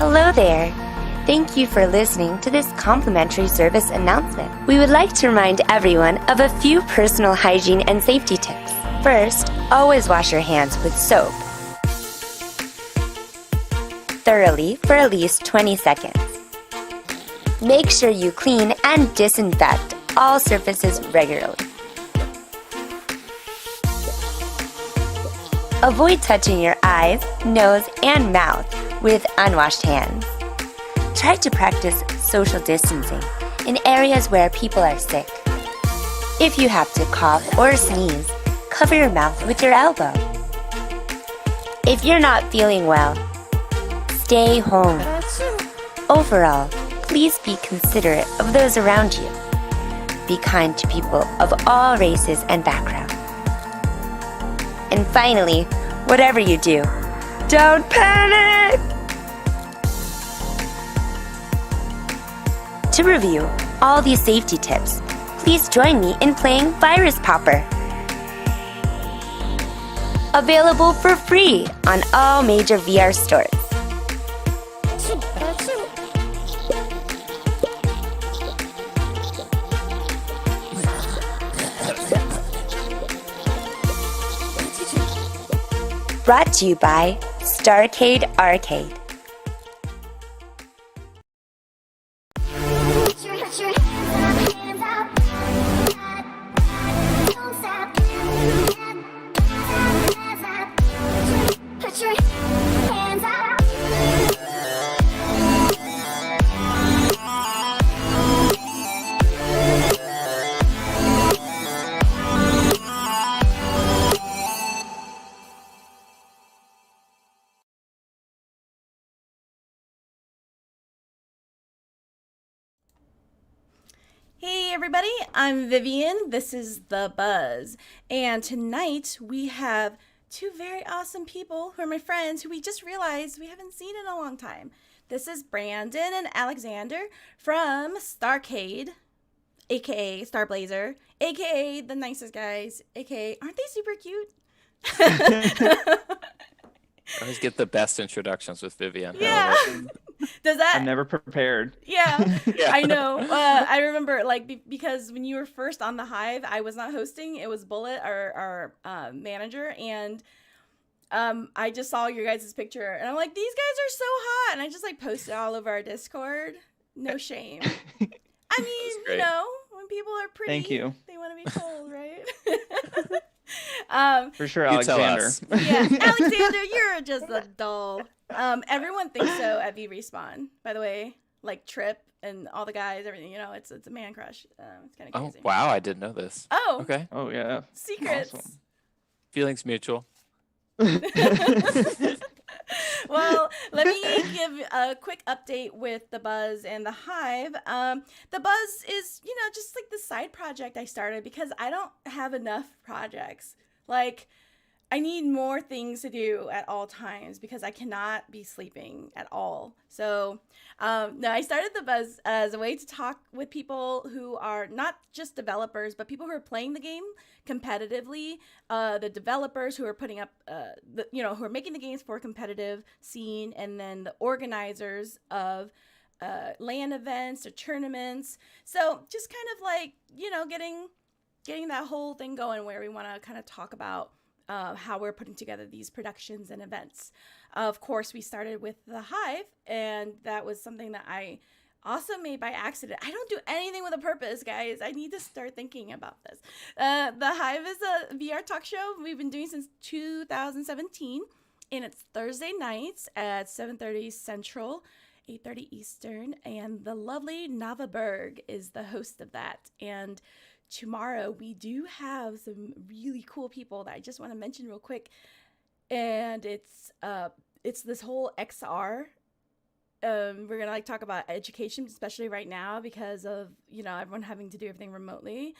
Hello there. Thank you for listening to this complimentary service announcement. We would like to remind everyone of a few personal hygiene and safety tips. First, always wash your hands with soap thoroughly for at least 20 seconds. Make sure you clean and disinfect all surfaces regularly. Avoid touching your eyes, nose, and mouth with unwashed hands. Try to practice social distancing in areas where people are sick. If you have to cough or sneeze, cover your mouth with your elbow. If you're not feeling well, stay home. Overall, please be considerate of those around you. Be kind to people of all races and backgrounds. And finally, whatever you do, don't panic! To review all these safety tips, please join me in playing Virus Popper. Available for free on all major VR stores. Brought to you by Starcade Arcade. Hey everybody, I'm Vivian, this is The Buzz, and tonight we have two very awesome people who are my friends who we just realized we haven't seen in a long time. This is Brandon and Alexander from Starcade, aka Starblazer, aka the nicest guys, aka aren't they super cute? I always get the best introductions with Vivian. Yeah. Does that? I'm never prepared. Yeah, Yeah. I know. I remember, like, because when you were first on the Hive, I was not hosting. It was Bullet, our manager, and I just saw your guys' picture, and I'm like, these guys are so hot, and I just like posted all over our Discord. No shame. I mean, you know, when people are pretty, Thank you. they want to be told, right? For sure, You tell Alexander. us. Yeah, Alexander, you're just a doll. Everyone thinks so at V Respawn, by the way. Like Trip and all the guys, everything. You know, it's a man crush. It's kind of Oh, crazy. wow. I didn't know this. Oh, Okay. Oh, yeah. secrets. Awesome. Feelings mutual. Well, let me give a quick update with The Buzz and The Hive. The Buzz is, you know, just like the side project I started because I don't have enough projects. Like, I need more things to do at all times because I cannot be sleeping at all. So, no, I started The Buzz as a way to talk with people who are not just developers, but people who are playing the game competitively. The developers who are putting up, who are making the games for a competitive scene, and then the organizers of LAN events or tournaments. So, just kind of like, you know, getting that whole thing going where we want to kind of talk about how we're putting together these productions and events. Of course, we started with The Hive, and that was something that I also made by accident. I don't do anything with a purpose, guys. I need to start thinking about this. The Hive is a VR talk show we've been doing since 2017, and it's Thursday nights at 7:30 Central, 8:30 Eastern, and the lovely Nava Berg is the host of that. And tomorrow we do have some really cool people that I just want to mention real quick, and it's this whole XR. We're gonna like talk about education, especially right now because of, you know, everyone having to do everything remotely.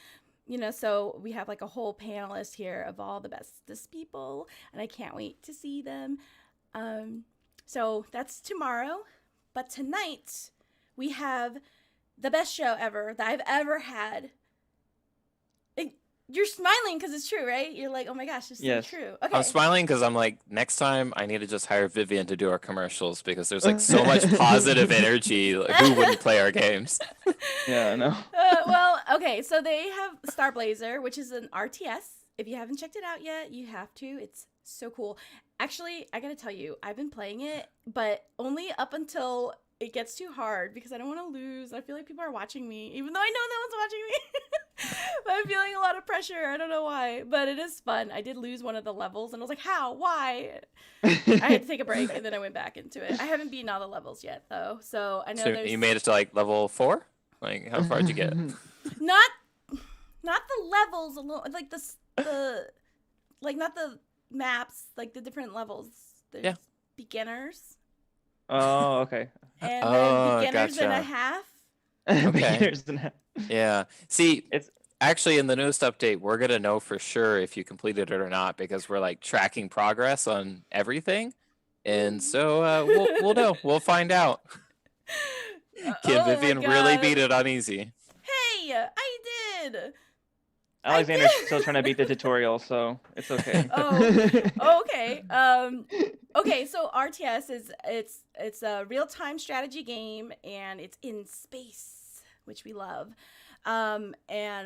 You know, so we have like a whole panelist here of all the bestest people, and I can't wait to see them. So that's tomorrow, but tonight we have the best show ever that I've ever had. You're smiling because it's true, right? You're like, oh my gosh, it's so Yes. true. Okay. I'm smiling because I'm like, next time I need to just hire Vivian to do our commercials because there's like so much positive energy. Like, who wouldn't play our games? Yeah, I know. Well, okay, so they have Starblazer, which is an RTS. If you haven't checked it out yet, you have to. It's so cool. Actually, I gotta tell you, I've been playing it, but only up until it gets too hard because I don't want to lose. I feel like people are watching me, even though I know no one's watching me. But I'm feeling a lot of pressure. I don't know why, but it is fun. I did lose one of the levels, and I was like, how? Why? I had to take a break, and then I went back into it. I haven't beaten all the levels yet, though, so I know So there's... you made it to like level 4? Like, how far did you get? Not the levels alone, like like not the maps, like the different levels. There's Yeah. beginners Oh, okay. and Oh, then beginners and a gotcha. half. Beginners and half. Yeah. See, It's actually, in the newest update, we're gonna know for sure if you completed it or not because we're like tracking progress on everything, and so we'll know. We'll find out. Can Oh my Vivian really God. beat it on easy? Hey, I did. Alexander's still trying to beat the tutorial, so it's okay. Oh, okay. Okay, so RTS is it's a real-time strategy game and it's in space, which we love. And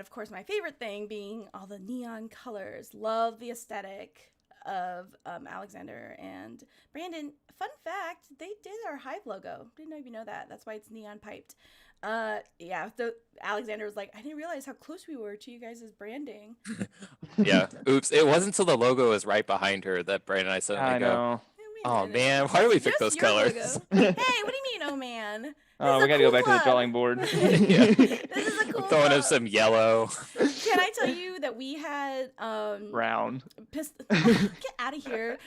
of course my favorite thing being all the neon colors. Love the aesthetic of Alexander and Brandon. Fun fact, they did our Hive logo. Didn't know if you know that. That's why it's neon piped. Yeah, Alexander was like, I didn't realize how close we were to you guys' branding. Yeah. Oops. It wasn't until the logo was right behind her that Brandon and I suddenly I go, know. Wait a "Oh minute. man, why do we pick Just those your colors?" logo. Hey, what do you mean, oh man? Oh, This we is a gotta go cool back to the club. drawing board. Yeah. This is a cool Throwing club. up some yellow. Can I tell you that we had Round. get out of here.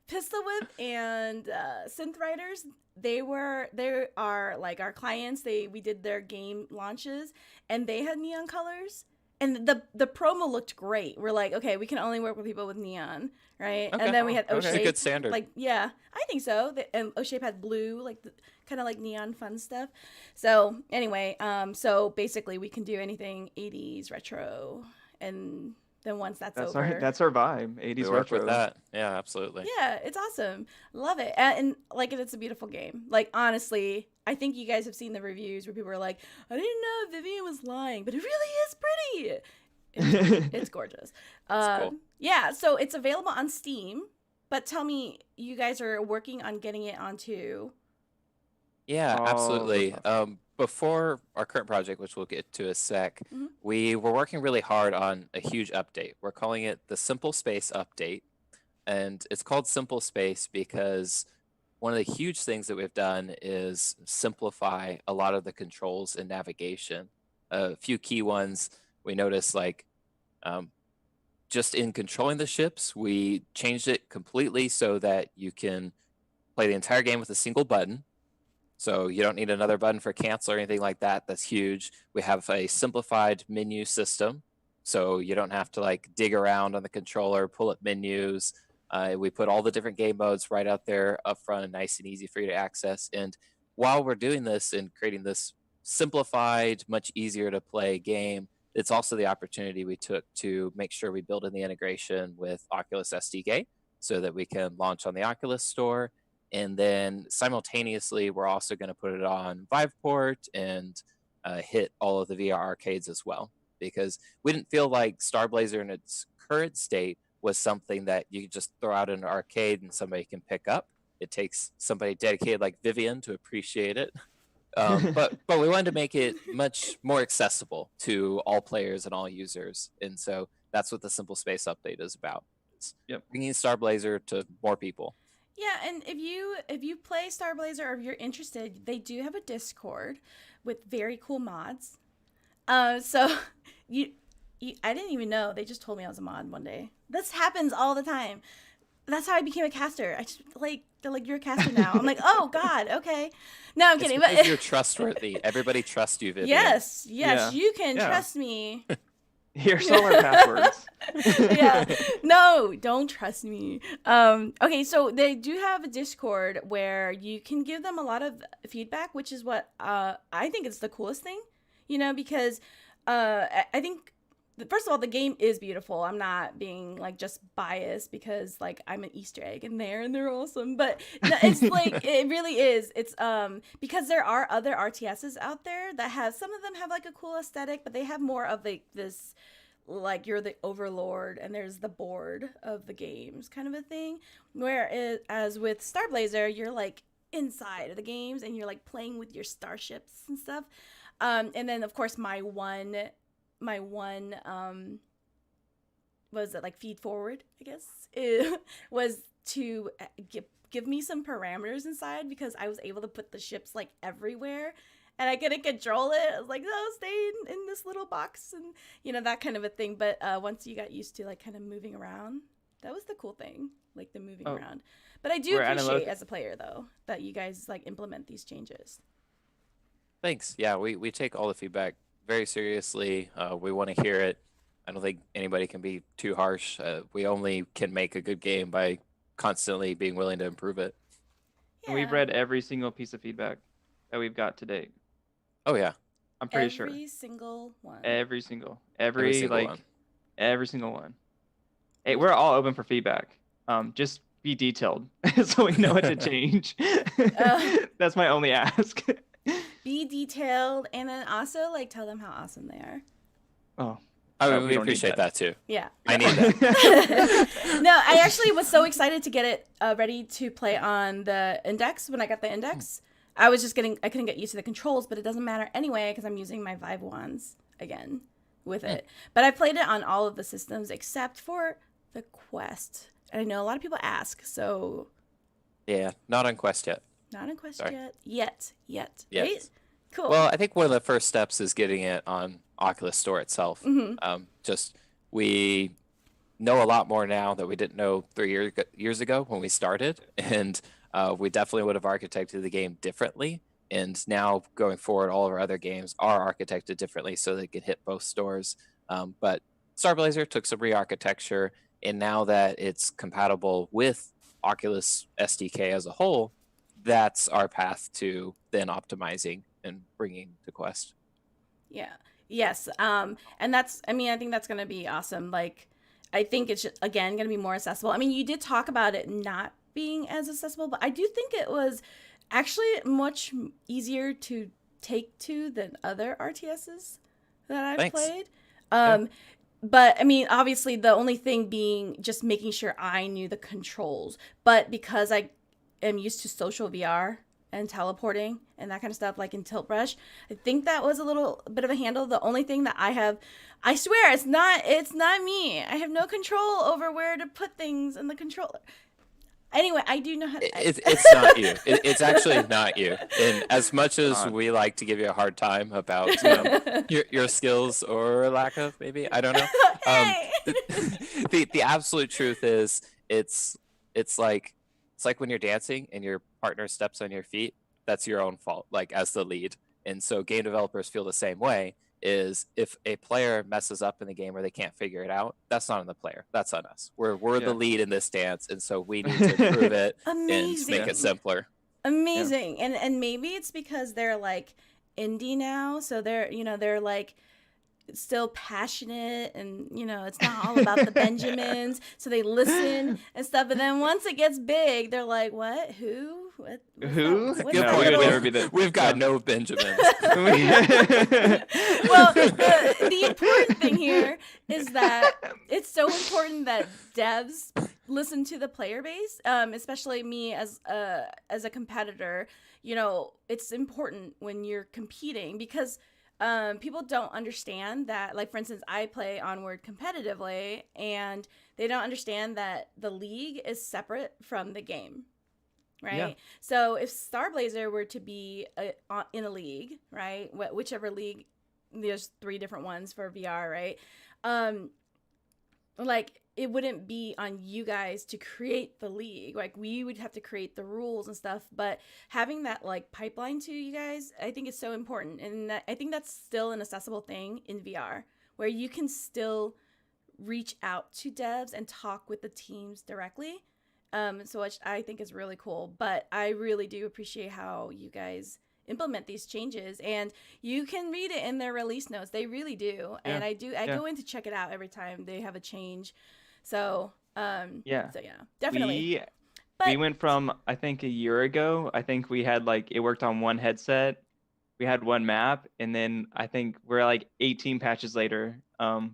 Pistol Whip and Synth Riders, they are like our clients. We did their game launches and they had neon colors. And the promo looked great. We're like, okay, we can only work with people with neon, right? Okay. And then we had Okay. It's a O-Shape. good standard. Like, yeah, I think so. And O-Shape had blue, like kind of like neon fun stuff. So anyway, so basically we can do anything 80s retro, and then once that's over, That's our vibe. 80s we work retro. with that. Yeah, absolutely. yeah, it's awesome. Love it. And like it's a beautiful game. Like honestly, I think you guys have seen the reviews where people are like, I didn't know Vivian was lying, but it really is pretty. It's gorgeous. Cool. Yeah, so it's available on Steam. But tell me, you guys are working on getting it onto... Yeah, Oh, absolutely. okay. Before our current project, which we'll get to in a sec, Mhm. we were working really hard on a huge update. We're calling it the Simple Space Update. And it's called Simple Space because one of the huge things that we've done is simplify a lot of the controls and navigation. A few key ones we noticed, like just in controlling the ships, we changed it completely so that you can play the entire game with a single button. So you don't need another button for cancel or anything like that. That's huge. We have a simplified menu system, so you don't have to like dig around on the controller, pull up menus. We put all the different game modes right out there up front and nice and easy for you to access. And while we're doing this and creating this simplified, much easier to play game, it's also the opportunity we took to make sure we build in the integration with Oculus SDK so that we can launch on the Oculus Store. And then simultaneously, we're also going to put it on Viveport and hit all of the VR arcades as well, because we didn't feel like Starblazer in its current state was something that you could just throw out in an arcade and somebody can pick up. It takes somebody dedicated like Vivian to appreciate it. But we wanted to make it much more accessible to all players and all users. And so that's what the Simple Space Update is about. It's bringing Starblazer to more people. Yeah, and if you play Starblazer or if you're interested, they do have a Discord with very cool mods. So you I didn't even know. They just told me I was a mod one day. This happens all the time. That's how I became a caster. I just they're like, you're a caster now. I'm like, oh God, okay. No, I'm kidding. Because you're trustworthy. Everybody trusts you, Vivian. Yes, Yeah. you can Yeah. trust me. Here's all our passwords. Yeah. No, don't trust me. Okay, so they do have a Discord where you can give them a lot of feedback, which is what I think is the coolest thing, because I think first of all, the game is beautiful. I'm not being like just biased because like I'm an Easter egg in there and they're awesome. But no, it's like it really is. It's because there are other RTSs out there that have, some of them have like a cool aesthetic, but they have more of like this, like you're the overlord and there's the board of the games kind of a thing. Whereas with Starblazer, you're like inside of the games and you're like playing with your starships and stuff. And then of course my one was it like feed forward, I guess, it was to give me some parameters inside, because I was able to put the ships like everywhere and I couldn't control it. I was like, no, stay in this little box, and you know, that kind of a thing. But once you got used to like kind of moving around, that was the cool thing, like the moving around. But I do appreciate as a player though that you guys like implement these changes. Thanks. Yeah, we take all the feedback very seriously. We want to hear it. I don't think anybody can be too harsh. We only can make a good game by constantly being willing to improve it. And we've read every single piece of feedback that we've got to date. Oh yeah, I'm pretty sure. Every single one. Every single one. Every single one. Hey, we're all open for feedback. Just be detailed so we know what to change. That's my only ask. Be detailed, and then also like tell them how awesome they are. Oh, we appreciate that too. Yeah, I need that. No, I actually was so excited to get it ready to play on the index. When I got the index, I couldn't get used to the controls, but it doesn't matter anyway because I'm using my Vive wands again with it. But I played it on all of the systems except for the Quest. And I know a lot of people ask, so Yeah, not on Quest yet. not on Quest yet. Yes. Right? Cool. Well, I think one of the first steps is getting it on Oculus Store itself. Just we know a lot more now that we didn't know 3 years ago when we started, and we definitely would have architected the game differently. And now going forward, all of our other games are architected differently so they can hit both stores. But Starblazer took some re-architecture, and now that it's compatible with Oculus SDK as a whole, that's our path to then optimizing and bringing to Quest. Yeah. Yes. And that's, I mean, I think that's going to be awesome. Like, I think it's just, again, going to be more accessible. I mean, you did talk about it not being as accessible, but I do think it was actually much easier to take to than other RTSs that I've played. But I mean, obviously the only thing being just making sure I knew the controls, but because I am used to social VR and teleporting and that kind of stuff, like in Tilt Brush, I think that was a little bit of a handle. The only thing that I swear it's not me. I have no control over where to put things in the controller. Anyway, I do know how to... It's not you. It's actually not you. And as much as we like to give you a hard time about your skills or lack of, maybe, I don't know. The absolute truth is it's like when you're dancing and your partner steps on your feet. That's your own fault, like as the lead. And so game developers feel the same way. Is if a player messes up in the game or they can't figure it out, that's not on the player. That's on us. We're the lead in this dance, and so we need to improve it and make it simpler. Amazing. And maybe it's because they're like indie now, so they're like still passionate, and it's not all about the Benjamins, so they listen and stuff. But then once it gets big, they're like, what? Who? What? Who? What's No, that we would little... never be the... We've got no Benjamins. Well, the important thing here is that it's so important that devs listen to the player base, especially me as a competitor. It's important when you're competing because people don't understand that, like, for instance, I play Onward competitively, and they don't understand that the league is separate from the game, right? Yeah. So if Starblazer were to be in a league, right, whichever league, there's 3 different ones for VR, right? Like, it wouldn't be on you guys to create the league. Like, we would have to create the rules and stuff, but having that like pipeline to you guys, I think is so important. And I think that's still an accessible thing in VR, where you can still reach out to devs and talk with the teams directly. So which I think is really cool. But I really do appreciate how you guys implement these changes, and you can read it in their release notes. They really do. And I go in to check it out every time they have a change. So definitely. We went from, I think a year ago, I think we had like, it worked on one headset, we had one map, and then I think we're like 18 patches later,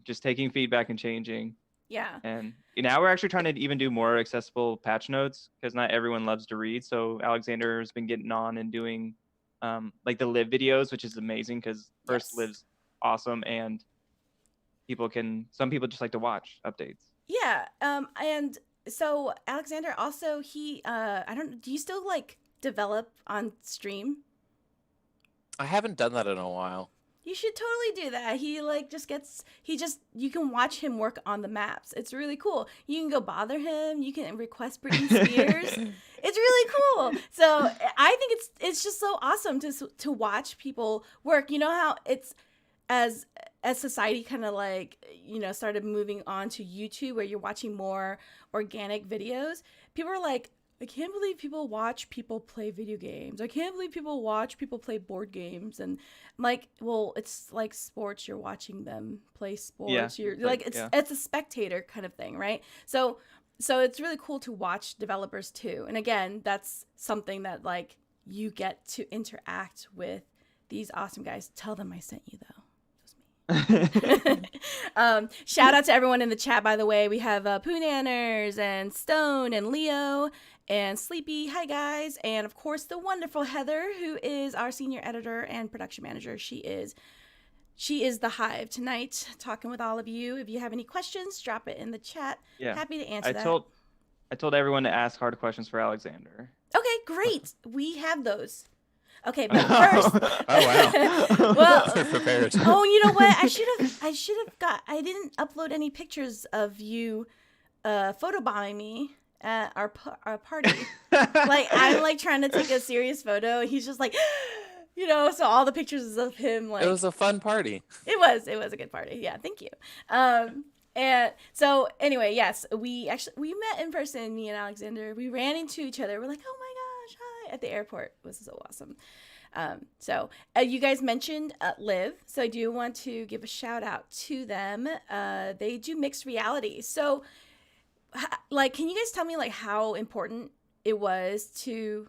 just taking feedback and changing. Yeah. And now we're actually trying to even do more accessible patch notes, because not everyone loves to read. So Alexander's been getting on and doing like the live videos, which is amazing, because first live's awesome, and some people just like to watch updates. Yeah. And so Alexander also, do you still like develop on stream? I haven't done that in a while. You should totally do that. He like you can watch him work on the maps. It's really cool. You can go bother him. You can request Britney Spears. It's really cool. So I think it's just so awesome to watch people work. You know how it's, as society kind of like, started moving on to YouTube, where you're watching more organic videos, people are like, I can't believe people watch people play video games. I can't believe people watch people play board games. And I'm like, well, it's like sports. You're watching them play sports. Yeah, You're like, it's a spectator kind of thing, right? So it's really cool to watch developers too. And again, that's something that like you get to interact with these awesome guys. Tell them I sent you though. Shout out to everyone in the chat, by the way. We have Poonanners and Stone and Leo and Sleepy. Hi guys. And of course the wonderful Heather, who is our senior editor and production manager. She is the Hive tonight, talking with all of you. If you have any questions, drop it in the chat. Happy to answer that. I told everyone to ask hard questions for Alexander. Okay, great. We have those. Okay, but first. Oh wow. Well, prepared. Oh, you know what? I didn't upload any pictures of you photobombing me at our party. Like, I'm like trying to take a serious photo, and he's just like, so all the pictures of him, like, It was a fun party. It was a good party. Yeah, thank you. And so anyway, yes, we met in person, me and Alexander. We ran into each other. We're like, oh my gosh, hi, at the airport. It was so awesome. So you guys mentioned Live, so I do want to give a shout out to them. They do mixed reality. So like, can you guys tell me like how important it was to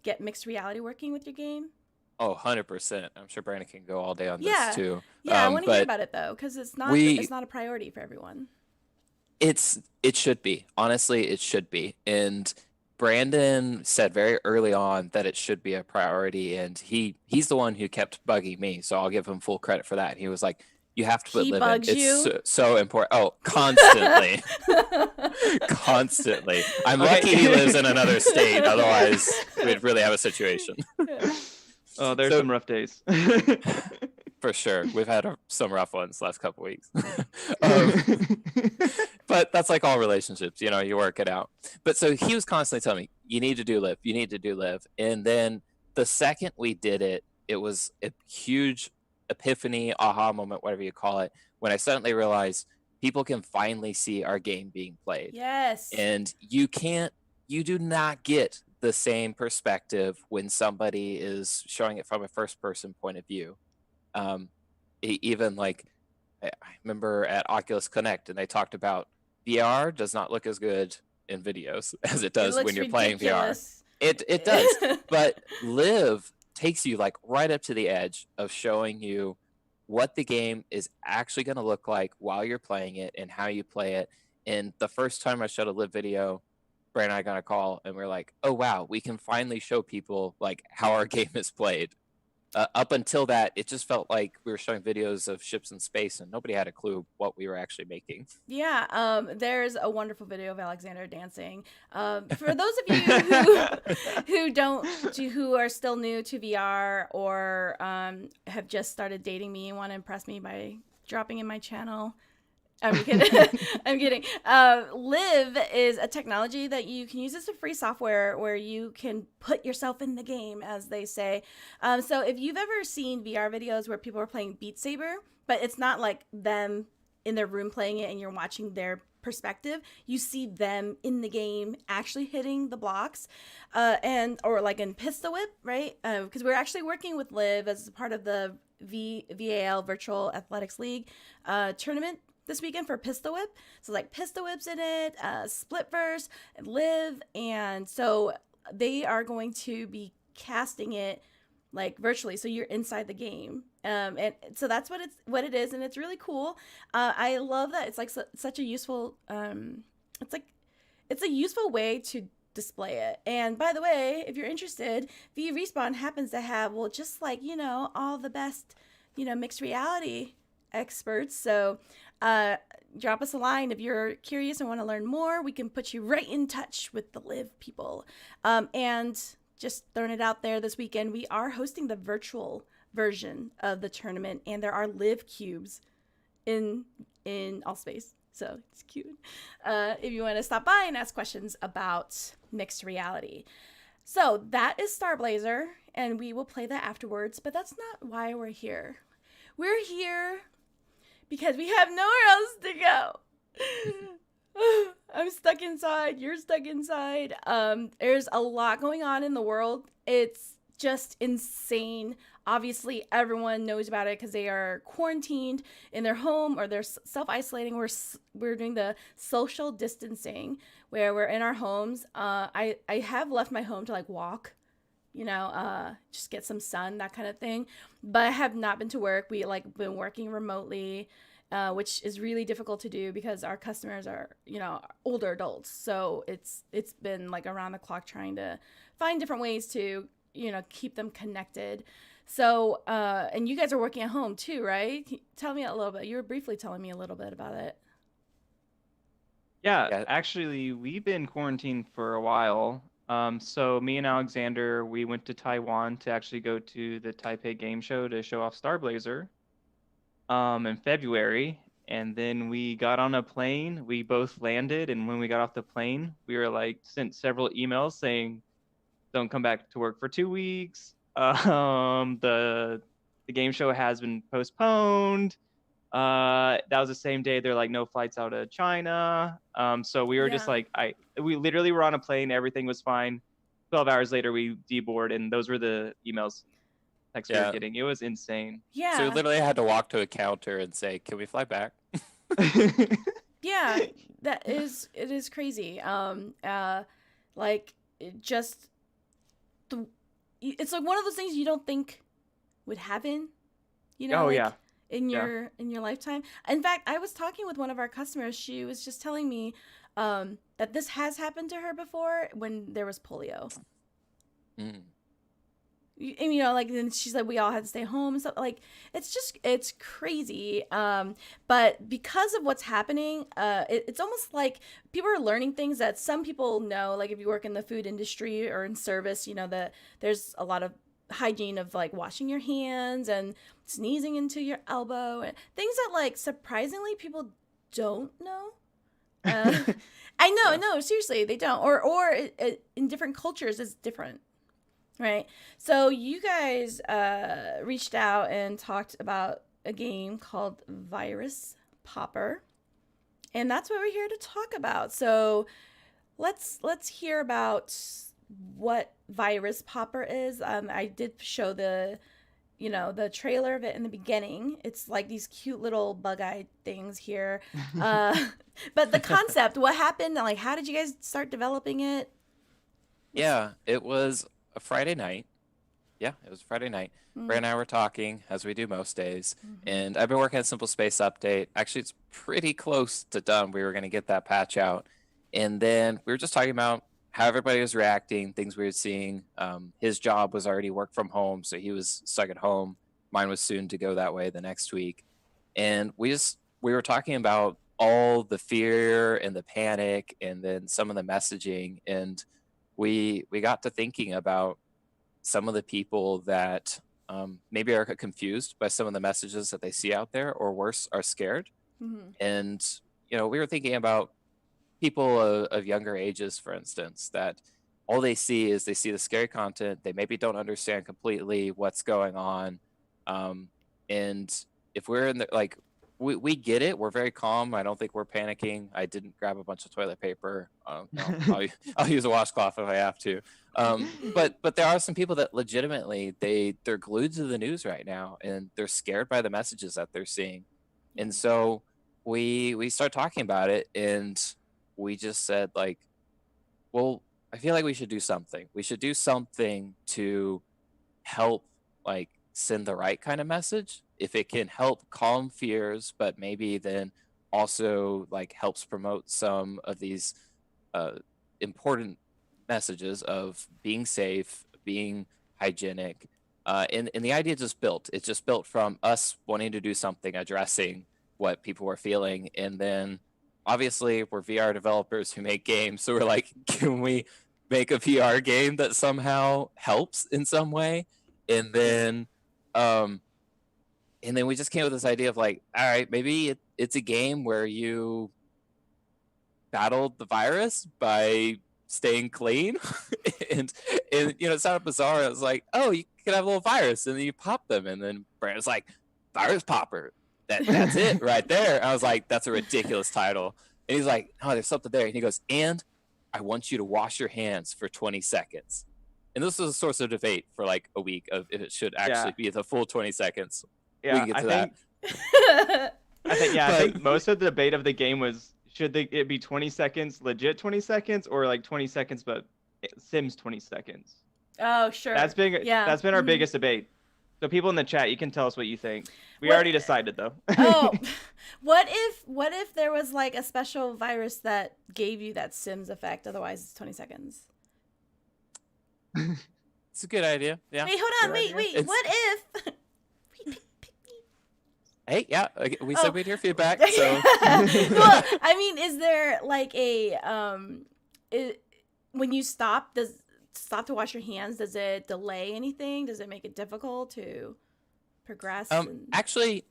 get mixed reality working with your game? Oh, 100%. I'm sure Brandon can go all day on this too. Yeah, I want to hear about it though, because it's not a priority for everyone. It should be. Honestly, it should be. And Brandon said very early on that it should be a priority, and he's the one who kept bugging me, so I'll give him full credit for that. He was like, you have to put Live in. It's so important. Oh, constantly. Constantly. I'm lucky he lives in another state, otherwise we'd really have a situation. Oh, there's some rough days. For sure. We've had some rough ones last couple weeks. But that's like all relationships, you work it out. But so he was constantly telling me, you need to do Live. You need to do Live. And then the second we did it, it was a huge epiphany, aha moment, whatever you call it, when I suddenly realized people can finally see our game being played. Yes. And you do not get the same perspective when somebody is showing it from a first person point of view. Even like, I remember at Oculus Connect, and they talked about VR does not look as good in videos as it does when you're playing VR. It does. But Live takes you like right up to the edge of showing you what the game is actually going to look like while you're playing it and how you play it. And the first time I showed a Live video, Brandon and I got a call, and we're like, oh wow, we can finally show people like how our game is played. Up until that, it just felt like we were showing videos of ships in space, and nobody had a clue what we were actually making. Yeah, there's a wonderful video of Alexander dancing. For those of you who are still new to VR or have just started dating me and want to impress me by dropping in my channel, I'm kidding. I'm kidding. Live is a technology that you can use as a free software where you can put yourself in the game, as they say. So if you've ever seen VR videos where people are playing Beat Saber, but it's not like them in their room playing it and you're watching their perspective, you see them in the game actually hitting the blocks, or like in Pistol Whip, right? Because we're actually working with Liv as part of the VAL Virtual Athletics League tournament this weekend for Pistol Whip. So like Pistol Whip's in it, Splitverse, and Liv, and so they are going to be casting it like virtually, so you're inside the game, and so that's what it is, and it's really cool. I love that it's like such a useful it's a useful way to display it. And by the way, if you're interested, V Respawn happens to have, well, just like, all the best, mixed reality experts. So drop us a line if you're curious and want to learn more. We can put you right in touch with the Live people. And just throwing it out there, this weekend we are hosting the virtual version of the tournament, and there are Live cubes in all space. So it's cute. If you want to stop by and ask questions about mixed reality. So that is Starblazer, and we will play that afterwards, but that's not why we're here. We're here because we have nowhere else to go. I'm stuck inside. You're stuck inside. There's a lot going on in the world. It's just insane. Obviously, everyone knows about it because they are quarantined in their home or they're self-isolating. We're doing the social distancing where we're in our homes. I have left my home to like walk, just get some sun, that kind of thing. But I have not been to work. We been working remotely, which is really difficult to do because our customers are, older adults. So it's been like around the clock trying to find different ways to, keep them connected. So, and you guys are working at home too, right? Tell me a little bit. You were briefly telling me a little bit about it. Yeah, actually, we've been quarantined for a while. So me and Alexander, we went to Taiwan to actually go to the Taipei Game Show to show off Starblazer in February. And then we got on a plane. We both landed, and when we got off the plane, we were sent several emails saying, "Don't come back to work for 2 weeks. The game show has been postponed." That was the same day they're like, no flights out of China. So we were just we literally were on a plane, everything was fine. 12 hours later we deboard, and those were the emails, texts we were getting. It was insane. Yeah. So we literally had to walk to a counter and say, "Can we fly back?" Yeah, it is crazy. It's like one of those things you don't think would happen, in your lifetime. In fact, I was talking with one of our customers. She was just telling me that this has happened to her before when there was polio. Mm. And then she's like, we all had to stay home and stuff. It's crazy. But because of what's happening, it's almost like people are learning things that some people know. Like if you work in the food industry or in service, that there's a lot of hygiene of washing your hands and sneezing into your elbow and things that surprisingly people don't know. I know, no, seriously, they don't. Or in different cultures, it's different. Right. So you guys reached out and talked about a game called Virus Popper. And that's what we're here to talk about. So let's hear about what Virus Popper is. I did show the trailer of it in the beginning. It's like these cute little bug-eyed things here. But the concept, what happened? How did you guys start developing it? Yeah, it was a Friday night. Yeah, it was a Friday night. Brad and I were talking, as we do most days. And I've been working on Simple Space Update. Actually, it's pretty close to done. We were going to get that patch out. And then we were just talking about how everybody was reacting, things we were seeing. His job was already work from home, so he was stuck at home. Mine was soon to go that way the next week. And we were talking about all the fear and the panic and then some of the messaging. And we got to thinking about some of the people that maybe are confused by some of the messages that they see out there, or worse, are scared. And, we were thinking about people of younger ages, for instance, that all they see is they see the scary content. They maybe don't understand completely what's going on. And if we're in the, we get it. We're very calm. I don't think we're panicking. I didn't grab a bunch of toilet paper. No, I'll use a washcloth if I have to. But there are some people that legitimately they're glued to the news right now, and they're scared by the messages that they're seeing. And so we start talking about it, and we just said like, well, I feel like we should do something. We should do something to help like send the right kind of message. If it can help calm fears, but maybe then also like helps promote some of these uh, important messages of being safe, being hygienic. And the idea just built. It's just built from us wanting to do something addressing what people were feeling. And then obviously we're VR developers who make games. So we're like, can we make a VR game that somehow helps in some way? And then we just came with this idea of like, all right, maybe it's a game where you battled the virus by staying clean. and it sounded bizarre. It was like, oh, you could have a little virus and then you pop them. And then Brandon's like, virus popper. That's it right there. I was like, that's a ridiculous title. And he's like, oh, there's something there. And he goes, and I want you to wash your hands for 20 seconds. And this was a source of debate for like a week of if it should actually be the full 20 seconds. Yeah, we can get to that. I think most of the debate of the game was, should it be 20 seconds, legit 20 seconds, or like 20 seconds, but Sims 20 seconds? Oh, sure. That's been our biggest debate. So people in the chat, you can tell us what you think. We already decided though. Oh, what if there was like a special virus that gave you that Sims effect? Otherwise, it's 20 seconds. It's a good idea. Yeah. Wait, hold on. Wait. What if? Hey, yeah, we said we'd hear feedback. So. Well, I mean, is there like a when you stop to wash your hands? Does it delay anything? Does it make it difficult to progress? Actually,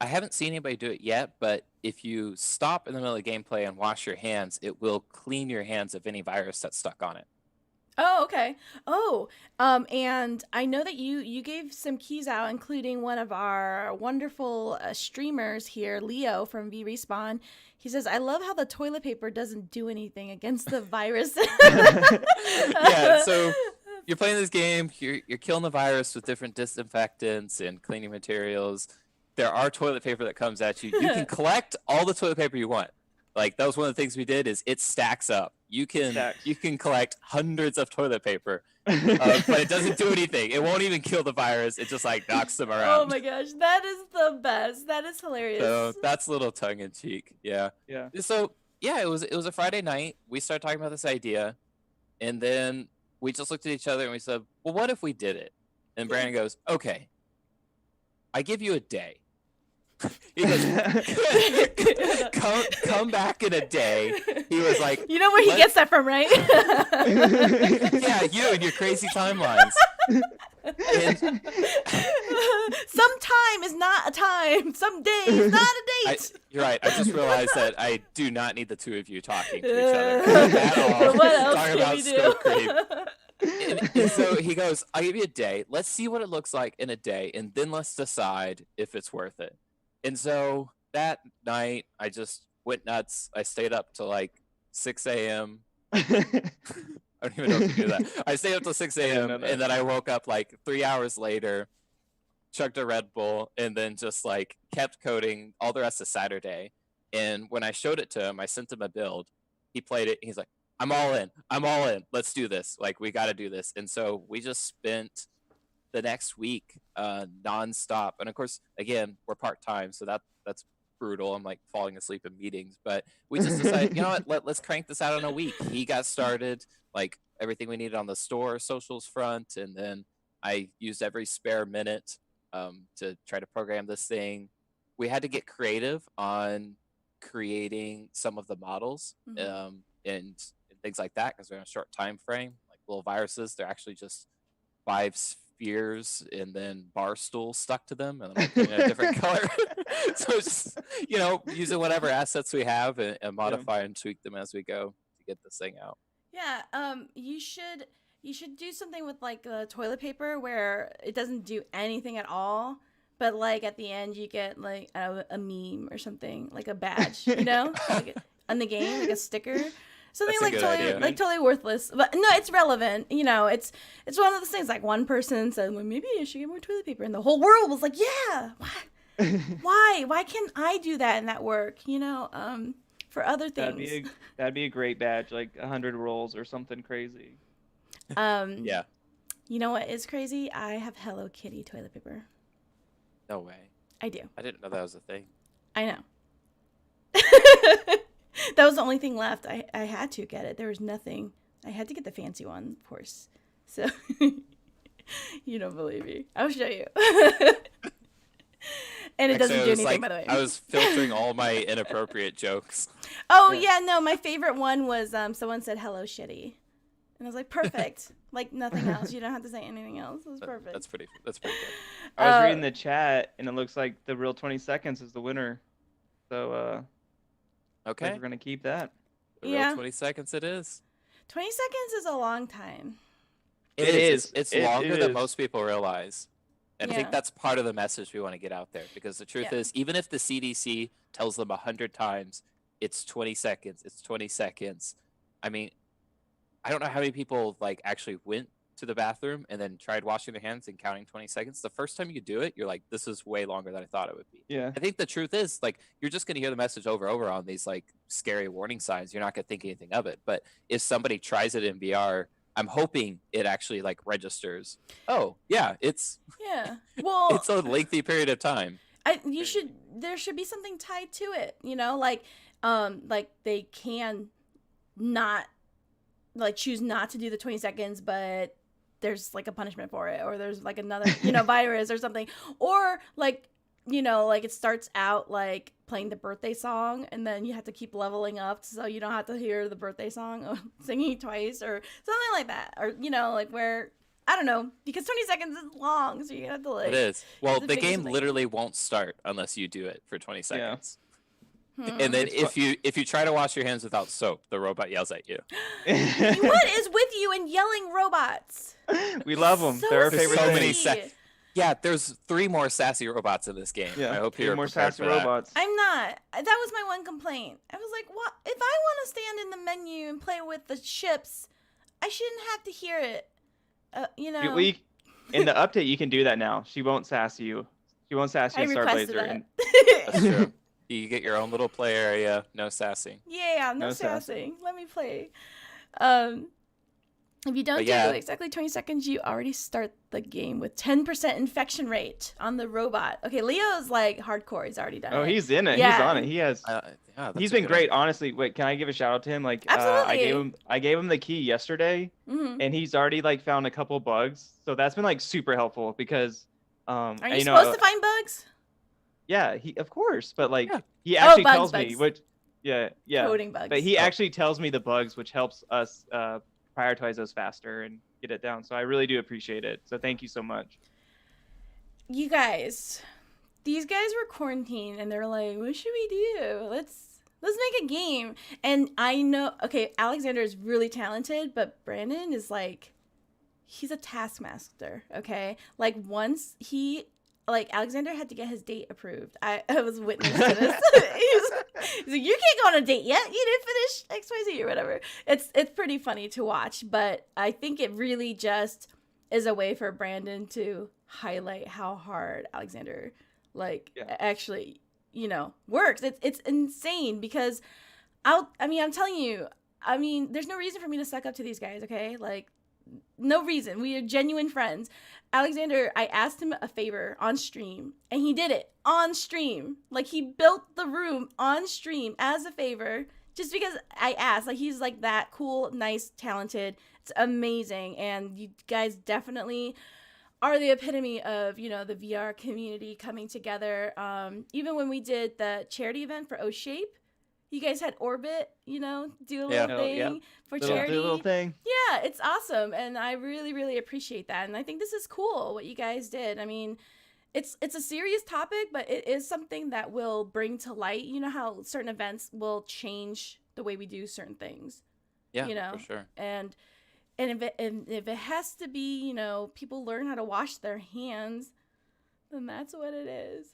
I haven't seen anybody do it yet. But if you stop in the middle of gameplay and wash your hands, it will clean your hands of any virus that's stuck on it. Oh, okay. Oh, and I know that you gave some keys out, including one of our wonderful streamers here, Leo from V Respawn. He says, "I love how the toilet paper doesn't do anything against the virus." Yeah, so you're playing this game, you're killing the virus with different disinfectants and cleaning materials. There are toilet paper that comes at you. You can collect all the toilet paper you want. Like that was one of the things we did is it stacks up. You can collect hundreds of toilet paper, but it doesn't do anything. It won't even kill the virus. It just like knocks them around. Oh my gosh, that is the best. That is hilarious. So that's a little tongue in cheek. Yeah. Yeah. So yeah, it was a Friday night. We started talking about this idea, and then we just looked at each other and we said, "Well, what if we did it?" And Brandon goes, "Okay, I give you a day." He goes, come back in a day. He was like, you know where he gets that from, right? Yeah, you and your crazy timelines. And some time is not a time. Some day is not a date. You're right. I just realized that I do not need the two of you talking to each other at all. What else talking can about we do? scope creep. And so he goes, I'll give you a day. Let's see what it looks like in a day, and then let's decide if it's worth it. And so that night, I just went nuts. I stayed up till like 6 a.m. I don't even know if you knew that. I stayed up till 6 a.m. and then I woke up like 3 hours later, chugged a Red Bull, and then just like kept coding all the rest of Saturday. And when I showed it to him, I sent him a build. He played it. And he's like, I'm all in. Let's do this. Like, we got to do this. And so we just spent the next week nonstop. And of course, again, we're part-time, so that's brutal. I'm like falling asleep in meetings, but we just decided, you know what, let's crank this out in a week. He got started, like everything we needed on the store socials front, and then I used every spare minute to try to program this thing. We had to get creative on creating some of the models and things like that because we're in a short time frame. Like little viruses, they're actually just 5 spheres and then bar stools stuck to them and then a different color. So it's just, using whatever assets we have and modify and tweak them as we go to get this thing out. Yeah, you should do something with like toilet paper where it doesn't do anything at all, but like at the end you get like a meme or something, like a badge, you know, like on the game, like a sticker. Something That's a like good totally idea. like totally worthless, but no, it's relevant. You know, it's one of those things. Like one person said, "Well, maybe I should get more toilet paper," and the whole world was like, "Yeah, why can't I do that and that work?" You know, for other things. That'd be a great badge, like 100 rolls or something crazy. Yeah. You know what is crazy? I have Hello Kitty toilet paper. No way. I do. I didn't know that was a thing. I know. That was the only thing left. I had to get it. There was nothing. I had to get the fancy one, of course. So you don't believe me. I'll show you. And it doesn't do anything, by the way. I was filtering all my inappropriate jokes. Oh, yeah, no, my favorite one was someone said hello shitty. And I was like, perfect. Like nothing else. You don't have to say anything else. It was perfect. That's pretty good. I was reading the chat, and it looks like the real 20 seconds is the winner. So, Okay. we're going to keep that. The real 20 seconds it is. 20 seconds is a long time. It is. It's It longer than is. most people realize. And I think Yeah. that's part of the message we want to get out there, because the truth Yeah. is, even if the CDC tells them 100 times it's 20 seconds, it's 20 seconds. I mean, I don't know how many people like actually went to the bathroom and then tried washing their hands and counting 20 seconds. The first time you do it, you're like, this is way longer than I thought it would be. Yeah. I think the truth is, like, you're just going to hear the message over and over on these like scary warning signs. You're not going to think anything of it. But if somebody tries it in VR, I'm hoping it actually like registers. Oh, yeah, it's Yeah. Well, it's a lengthy period of time. there should be something tied to it, you know, like they can not like choose not to do the 20 seconds, but there's like a punishment for it, or there's like another, you know, virus or something, or like, you know, like it starts out like playing the birthday song and then you have to keep leveling up so you don't have to hear the birthday song singing twice or something like that, or you know, like where I don't know, because 20 seconds is long, so you have to like. It is. Well, to the figure game something. literally won't start unless you do it for 20 seconds. Hmm. And then if you try to wash your hands without soap, the robot yells at you. What is with you and yelling robots? We love them. So They're our There's favorite so thing. many sassy. Yeah, there's 3 more sassy robots in this game. Yeah. I hope 3 you're more prepared sassy for that. robots. I'm not. That was my one complaint. I was like, what? If I want to stand in the menu and play with the ships, I shouldn't have to hear it. You know. In the update, you can do that now. She won't sass you. She won't sass you I in requested Starblazer. that. That's true. You get your own little play area, no sassing. Yeah, no No sassing. Let me play. If you don't But do yeah. exactly 20 seconds, you already start the game with 10% infection rate on the robot. Okay, Leo's like hardcore. He's already done it. Oh, he's in it. Yeah. He's on it. He has. Yeah, that's He's a been good great, idea. honestly. Wait, can I give a shout out to him? Like, Absolutely. I gave him the key yesterday, Mhm. and he's already like found a couple bugs. So that's been like super helpful because, Are you you know, supposed to find bugs? yeah, he of course, but like Yeah. he actually bugs, tells me bugs. which, yeah, Coding bugs. but he actually tells me the bugs, which helps us prioritize those faster and get it down. So I really do appreciate it. So thank you so much. You guys, these guys were quarantined and they're like, what should we do? Let's make a game. And I know, okay, Alexander is really talented, but Brandon is like, he's a taskmaster, okay? Like once Alexander had to get his date approved. I was witness to this. he's like, you can't go on a date yet. You didn't finish XYZ or whatever. It's pretty funny to watch, but I think it really just is a way for Brandon to highlight how hard Alexander actually, you know, works. It's insane because I'm telling you, there's no reason for me to suck up to these guys, okay? Like no reason. We are genuine friends. Alexander, I asked him a favor on stream, and he did it on stream. Like, he built the room on stream as a favor, just because I asked. Like, he's, like, that cool, nice, talented. It's amazing, and you guys definitely are the epitome of, you know, the VR community coming together. Even when we did the charity event for O-Shape, you guys had Orbit, you know, do a little thing for charity. Little thing. Yeah, it's awesome, and I really, really appreciate that. And I think this is cool what you guys did. I mean, it's a serious topic, but it is something that will bring to light. You know how certain events will change the way we do certain things. Yeah, you know, for sure. And if it has to be, you know, people learn how to wash their hands, then that's what it is.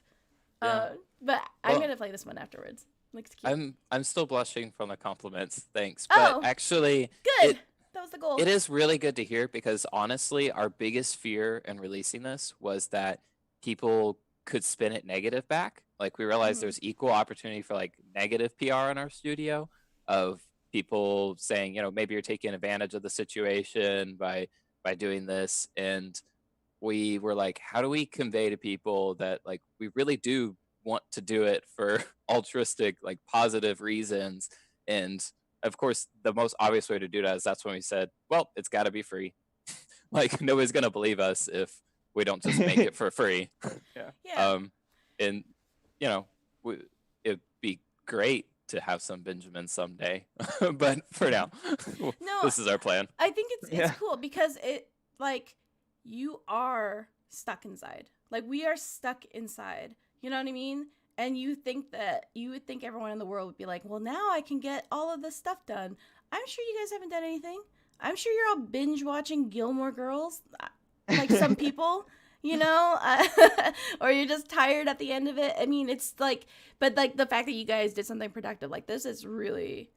Yeah. But I'm Well, gonna play this one afterwards. Looks cute. I'm still blushing from the compliments. Thanks. Oh, But actually, good. it That was the goal. it is really good to hear because honestly, our biggest fear in releasing this was that people could spin it negative back. Like we realized Mhm. there's equal opportunity for like negative PR in our studio of people saying, maybe you're taking advantage of the situation by doing this. And we were like, how do we convey to people that like we really do want to do it for altruistic, like positive reasons? And of course, the most obvious way to do that is that's when we said, well, it's got to be free. Like nobody's gonna believe us if we don't just make it for free. Yeah. Yeah. And you know, it'd be great to have some Benjamin someday, but for now, No, this is our plan. I think it's Yeah. cool because it like you are stuck inside. Like we are stuck inside. You know what I mean? And you would think everyone in the world would be like, well, now I can get all of this stuff done. I'm sure you guys haven't done anything. I'm sure you're all binge watching Gilmore Girls, like some people, or you're just tired at the end of it. I mean, it's like, but like the fact that you guys did something productive like this is it's really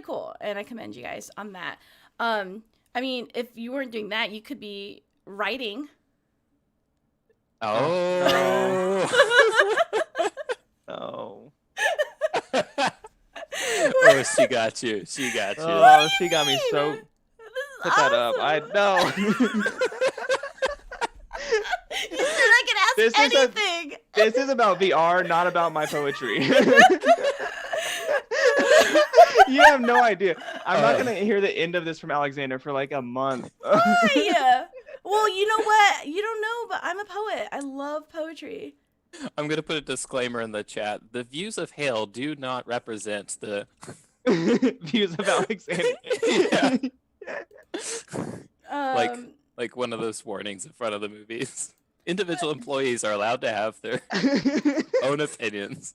cool, and I commend you guys on that. I mean, if you weren't doing that, you could be writing. Oh. Oh. Oh, she got you. She got you. Oh, she got me so. This is Put that up. I awesome. know. You said I could ask This is a- anything. This is about VR, not about my poetry. You have no idea. I'm not gonna hear the end of this from Alexander for like a month. Why? Well, you know what? You don't know, but I'm a poet. I love poetry. I'm gonna put a disclaimer in the chat. The views of Hale do not represent the Views of Alexander. Yeah. Um, like one of those warnings in front of the movies. Individual employees are allowed to have their own opinions.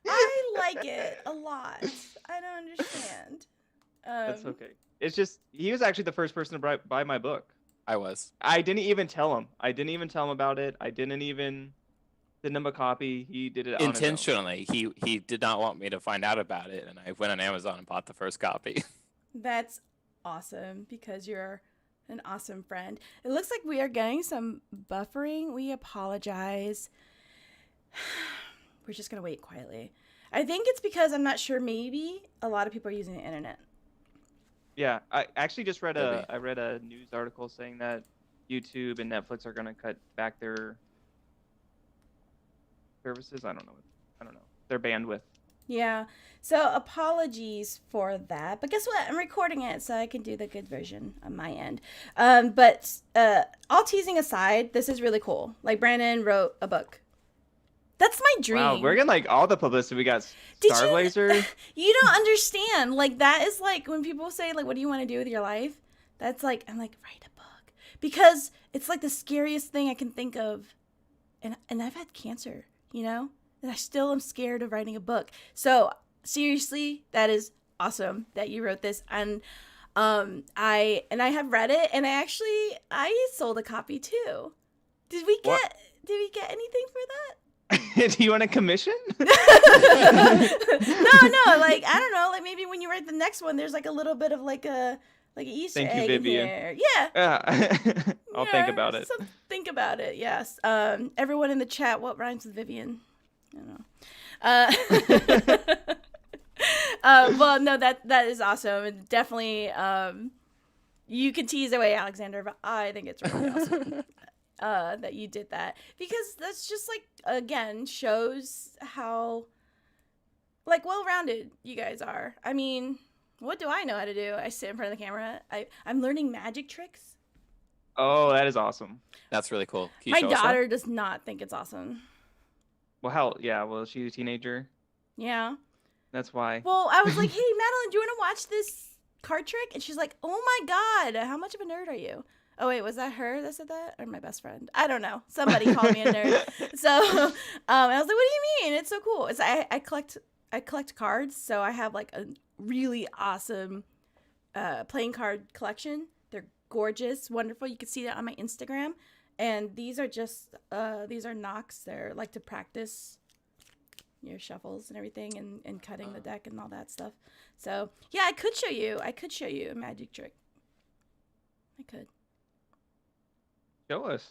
I like it a lot. I don't understand. That's okay. It's just he was actually the first person to buy my book. I was. I didn't even tell him. I didn't even tell him about it. I didn't even send him a copy. He did it on his own. Intentionally. He did not want me to find out about it, and I went on Amazon and bought the first copy. That's awesome because you're an awesome friend. It looks like we are getting some buffering. We apologize. We're just going to wait quietly. I think it's because I'm not sure, maybe a lot of people are using the internet. Yeah, I actually just read Maybe. I read a news article saying that YouTube and Netflix are going to cut back their services. I don't know. Their bandwidth. Yeah. So apologies for that. But guess what? I'm recording it so I can do the good version on my end. But all teasing aside, this is really cool. Like Brandon wrote a book. That's my dream. Wow, we're getting like all the publicity. We got Did you- Starblazer. You don't understand. Like that is like when people say like, what do you want to do with your life? That's like, I'm like, write a book. Because it's like the scariest thing I can think of. And I've had cancer, and I still am scared of writing a book. So seriously, that is awesome that you wrote this. And I have read it, and I sold a copy too. Did we get anything for that? Do you want a commission? No, like I don't know, like maybe when you write the next one, there's like a little bit of like an Easter Thank you, egg Vivian. in here. Yeah. Yeah. I'll think about it. So think about it. Yes. Everyone in the chat, what rhymes with Vivian? I don't know. Well, no, that is awesome, and definitely you can tease away Alexander, but I think it's really awesome. That you did that, because that's just like, again, shows how like well-rounded you guys are. I mean, what do I know how to do? I sit in front of the camera. I'm learning magic tricks. Oh, that is awesome. That's really cool. Can you My show us some? daughter does not think it's awesome. Well, well, she's a teenager. Yeah. That's why. Well, I was like, hey, Madeline, do you want to watch this card trick? And she's like, oh my God, how much of a nerd are you? Oh, wait, was that her that said that? Or my best friend? I don't know. Somebody called me a nerd. So I was like, what do you mean? It's so cool. It's I collect cards, so I have like a really awesome playing card collection. They're gorgeous, wonderful. You can see that on my Instagram. And these are knocks. They're like to practice your shuffles and everything, and cutting the deck and all that stuff. So yeah, I could show you a magic trick. I could. Show us.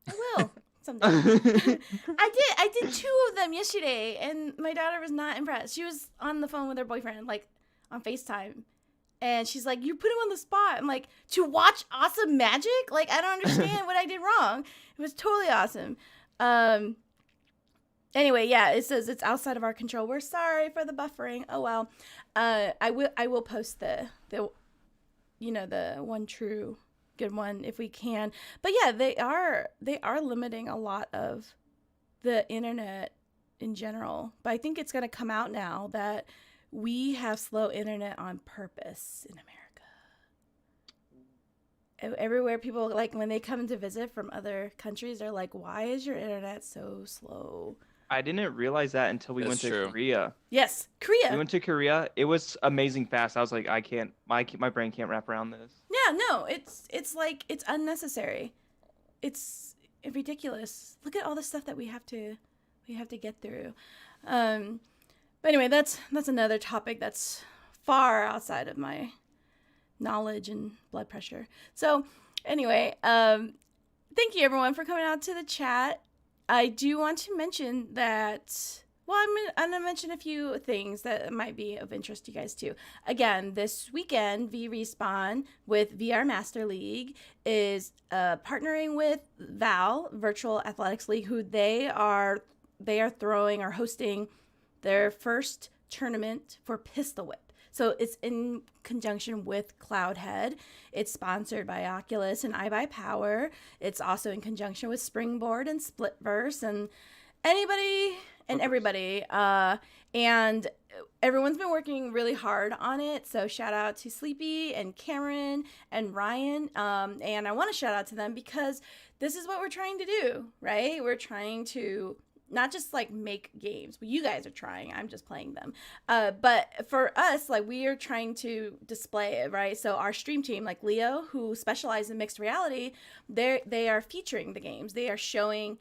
I will someday. I did 2 of them yesterday, and my daughter was not impressed. She was on the phone with her boyfriend, like on FaceTime, and she's like, "You put him on the spot." I'm like, "To watch awesome magic? Like, I don't understand what I did wrong. It was totally awesome." Anyway, yeah, it says it's outside of our control. We're sorry for the buffering. Oh well. I will post the one true good one if we can. But yeah, they are limiting a lot of the internet in general. But I think it's going to come out now that we have slow internet on purpose in America. Everywhere, people, like, when they come to visit from other countries, they're like, "Why is your internet so slow?" I didn't realize that until we went to Korea. Yes, Korea. We went to Korea. It was amazing fast. I was like, I can't. My brain can't wrap around this. Yeah, no, it's like, it's unnecessary. It's ridiculous. Look at all the stuff that we have to get through. But anyway, that's another topic that's far outside of my knowledge and blood pressure. So anyway, thank you everyone for coming out to the chat. I do want to mention that, well, I'm going to mention a few things that might be of interest to you guys too. Again, this weekend, V-Respawn with VR Master League is partnering with VAL, Virtual Athletics League, who they are hosting their first tournament for Pistol Whip. So it's in conjunction with Cloudhead. It's sponsored by Oculus and iBuyPower. It's also in conjunction with Springboard and Splitverse and anybody and everybody. And everyone's been working really hard on it. So shout out to Sleepy and Cameron and Ryan. And I want to shout out to them because this is what we're trying to do, right? We're trying to not just like make games. Well, you guys are trying. I'm just playing them. But for us, like, we are trying to display it, right? So our stream team, like Leo, who specializes in mixed reality, they are featuring the games. They are showing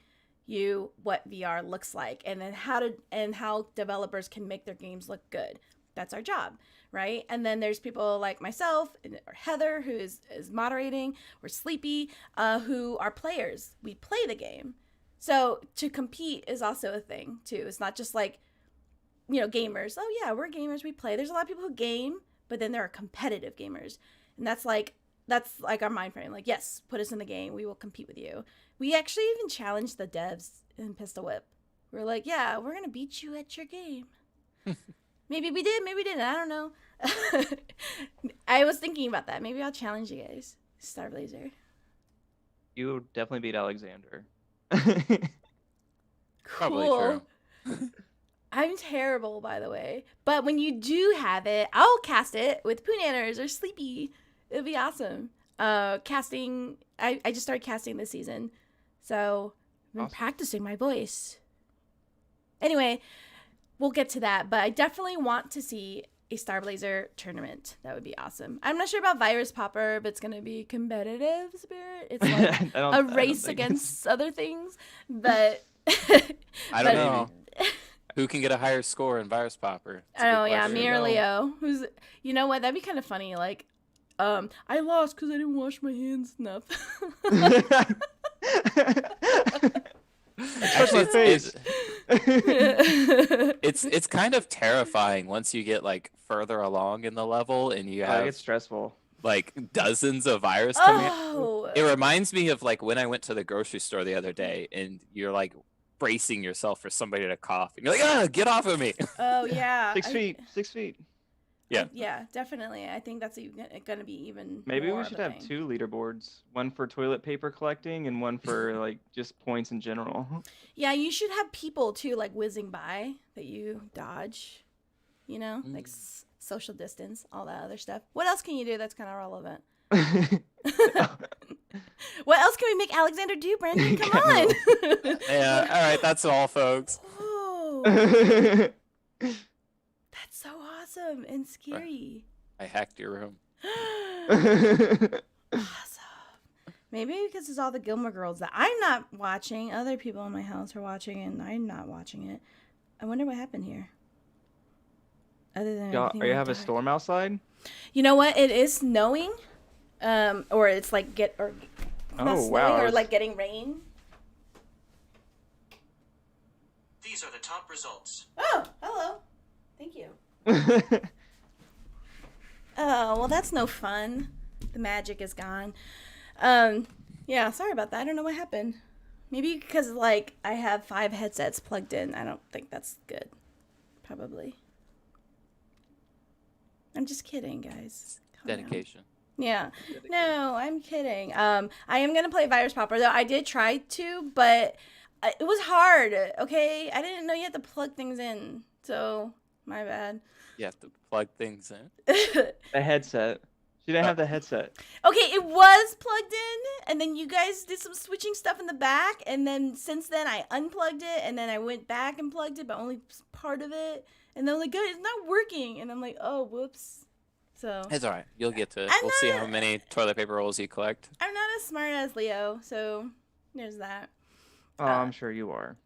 you what VR looks like, and then how developers can make their games look good. That's our job, right? And then there's people like myself or Heather, who is moderating, or Sleepy, who are players. We play the game. So to compete is also a thing too. It's not just like, gamers. Oh yeah, we're gamers, we play. There's a lot of people who game, but then there are competitive gamers. And that's like our mind frame. Like, yes, put us in the game. We will compete with you. We actually even challenged the devs in Pistol Whip. We're like, yeah, we're going to beat you at your game. Maybe we did, maybe we didn't. I don't know. I was thinking about that. Maybe I'll challenge you guys. Starblazer. You would definitely beat Alexander. Probably Cool. true. I'm terrible, by the way. But when you do have it, I'll cast it with Poonanners or Sleepy. It'll be awesome. Casting, I just started casting this season. So I've been practicing my voice. Anyway, we'll get to that. But I definitely want to see a Starblazer tournament. That would be awesome. I'm not sure about Virus Popper, but it's going to be competitive, Spirit. It's like a race against other things. But I don't know. Who can get a higher score in Virus Popper? Oh, yeah, me or Leo. Who's, you know what? That'd be kind of funny. Like, I lost because I didn't wash my hands enough. Actually, it's kind of terrifying once you get like further along in the level and you have it's stressful. Like dozens of virus coming in. Oh. It reminds me of like when I went to the grocery store the other day and you're like bracing yourself for somebody to cough and you're like, get off of me. Oh yeah. 6 feet. 6 feet. Yeah. Yeah, definitely. I think that's going to be even Maybe more we of should a have thing. 2 leaderboards, one for toilet paper collecting and one for like just points in general. Yeah, you should have people too, like whizzing by that you dodge, like social distance, all that other stuff. What else can you do that's kind of relevant? What else can we make Alexander do, Brandon? Come on. Yeah, all right, that's all, folks. Oh, that's so awesome and scary. I hacked your room. Awesome. Maybe because it's all the Gilmore Girls that I'm not watching. Other people in my house are watching it, and I'm not watching it. I wonder what happened here. Other than Y'all, everything are you went have a dark. storm outside? You know what? It is snowing, or it's like not Oh, snowing, wow. or like getting rain. These are the top results. Oh, hello. Thank you. Oh, well, that's no fun. The magic is gone. Yeah, sorry about that. I don't know what happened. Maybe because, like, I have 5 headsets plugged in. I don't think that's good. Probably. I'm just kidding, guys. Calm down. Dedication. Yeah. No, I'm kidding. I am going to play Virus Popper, though. I did try to, but it was hard, okay? I didn't know you had to plug things in, so my bad. You have to plug things in. The headset. She didn't have the headset. Okay, it was plugged in, and then you guys did some switching stuff in the back, and then since then I unplugged it, and then I went back and plugged it, but only part of it, and they're like, "Good, it's not working," and I'm like, "Oh, whoops." So It's all right. You'll get to it. I'm We'll see not- how many toilet paper rolls you collect. I'm not as smart as Leo, so there's that. Oh, I'm sure you are.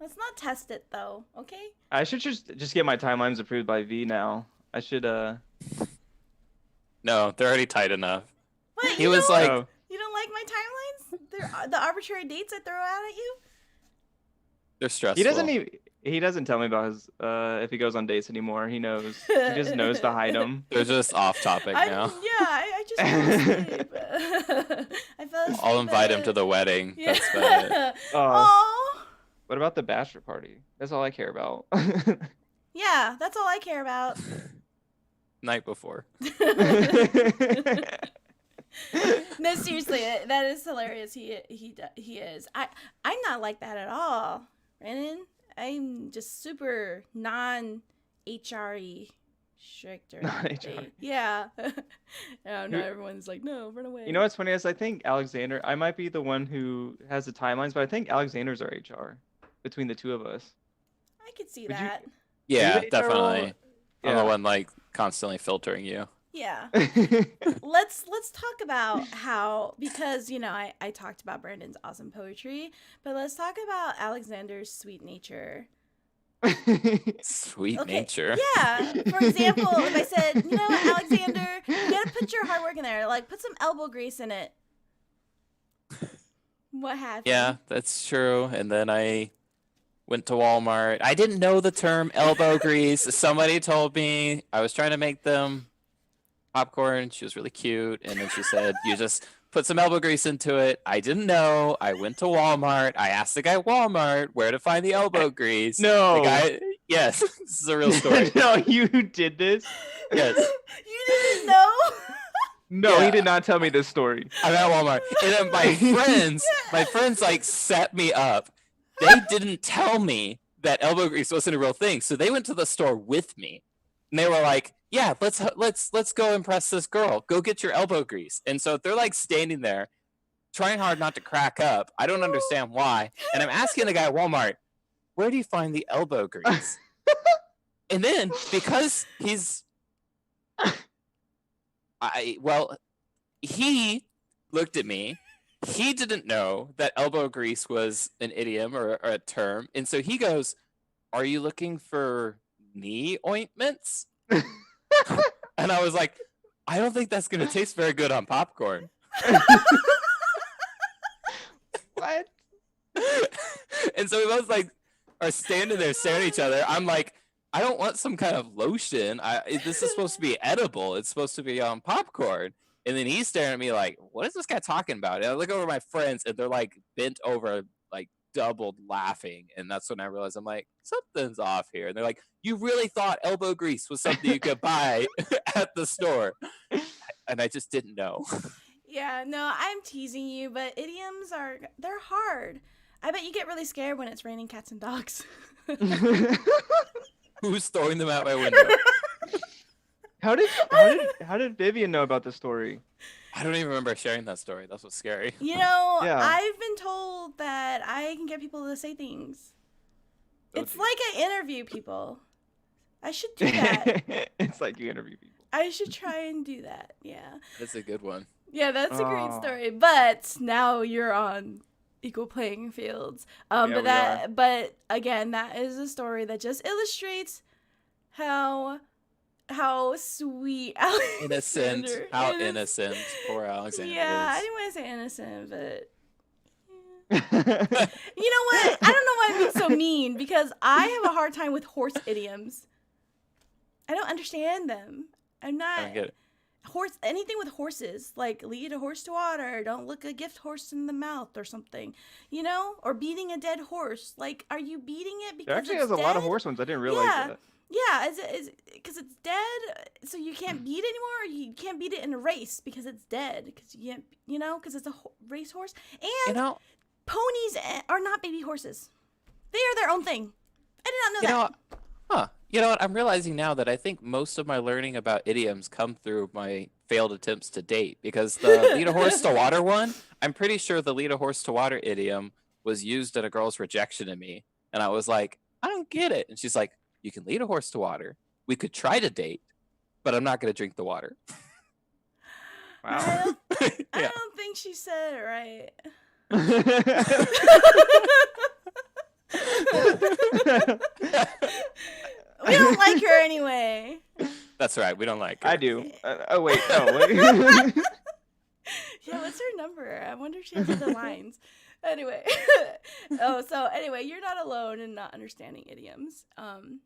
Let's not test it though, okay? I should just get my timelines approved by V now. I should No, they're already tight enough. What? He was like, Oh. You don't like my timelines? They're the arbitrary dates I throw out at you? they're stressful. He doesn't tell me about his if he goes on dates anymore. He knows. He just knows to hide them. They're just off topic now. I just fell asleep. I fell asleep. I'll invite him to the wedding. Yeah. That's about it. Aw. What about the bachelor party? That's all I care about. Yeah, that's all I care about. Night before. No, seriously, that is hilarious. He is. I'm not like that at all, Brandon. I'm just super non-HRE strict or anything. Non-HRE. Yeah. No, everyone's like, no, run away. You know what's funny is I think Alexander. I might be the one who has the timelines, but I think Alexander's our HR between the two of us. I could see Would you- that. Yeah, the HR role? definitely. I'm the one like constantly filtering you. Yeah. Let's talk about how, because I talked about Brandon's awesome poetry, but let's talk about Alexander's sweet nature. Sweet Okay. nature. Yeah. For example, if I said, you know what, Alexander, you gotta put your hard work in there. Like, put some elbow grease in it. What happened? Yeah, that's true. And then I went to Walmart. I didn't know the term elbow grease. Somebody told me. I was trying to make them popcorn. She was really cute. And then she said, you just put some elbow grease into it. I didn't know. I went to Walmart. I asked the guy at Walmart where to find the elbow grease. No. The guy, yes, this is a real story. No, you did this. Yes. You didn't know? No, Yeah. he did not tell me this story. I'm at Walmart. And then my friends like set me up. They didn't tell me that elbow grease wasn't a real thing. So they went to the store with me. And they were like, yeah, let's go impress this girl. Go get your elbow grease. And so they're like standing there trying hard not to crack up. I don't understand why. And I'm asking the guy at Walmart, where do you find the elbow grease? And then because he looked at me. He didn't know that elbow grease was an idiom or a term. And so he goes, are you looking for knee ointments? And I was like, I don't think that's going to taste very good on popcorn. What? And so we both like are standing there staring at each other. I'm like, I don't want some kind of lotion. This is supposed to be edible. It's supposed to be on popcorn. And then he's staring at me like, what is this guy talking about? And I look over at my friends and they're like bent over, like doubled laughing. And that's when I realized I'm like, something's off here. And they're like, you really thought elbow grease was something you could buy at the store. And I just didn't know. Yeah, no, I'm teasing you, but idioms they're hard. I bet you get really scared when it's raining cats and dogs. Who's throwing them out my window? How did Vivian know about the story? I don't even remember sharing that story. That's what's scary. Yeah. Yeah. I've been told that I can get people to say things. Oh, It's dear. like I interview people. I should do that. It's like you interview people. I should try and do that. Yeah. That's a good one. Yeah, that's a great Oh. story. But now you're on equal playing fields. Yeah, But again, that is a story that just illustrates how sweet Innocent. Alexander How is. innocent poor Alexander Yeah, I is. didn't want to say innocent, but we are. you know what? I don't know why I'm being so mean because I have a hard time with horse idioms. I don't understand them. I'm I not don't get it. anything with horses, like lead a horse to water, don't look a gift horse in the mouth or something, or beating a dead horse. Like, are you beating it because There actually it's has a lot of dead? horse ones. I didn't realize Yeah. that. Yeah, is because it's dead, so you can't beat it anymore. Or you can't beat it in a race because it's dead. Because you can't, because it's a racehorse. You And know, ponies are not baby horses; they are their own thing. I did not know you know, that. huh? You know what? I'm realizing now that I think most of my learning about idioms come through my failed attempts to date. Because the lead a horse to water one, I'm pretty sure the lead a horse to water idiom was used at a girl's rejection of me, and I was like, I don't get it. And she's like, you can lead a horse to water. We could try to date, but I'm not going to drink the water. I Wow. Yeah. don't think she said it right. We don't like her anyway. That's right. We don't like her. I do. Oh wait. Oh wait. Yeah, what's her number? I wonder if she has other lines. Anyway, anyway, you're not alone in not understanding idioms. And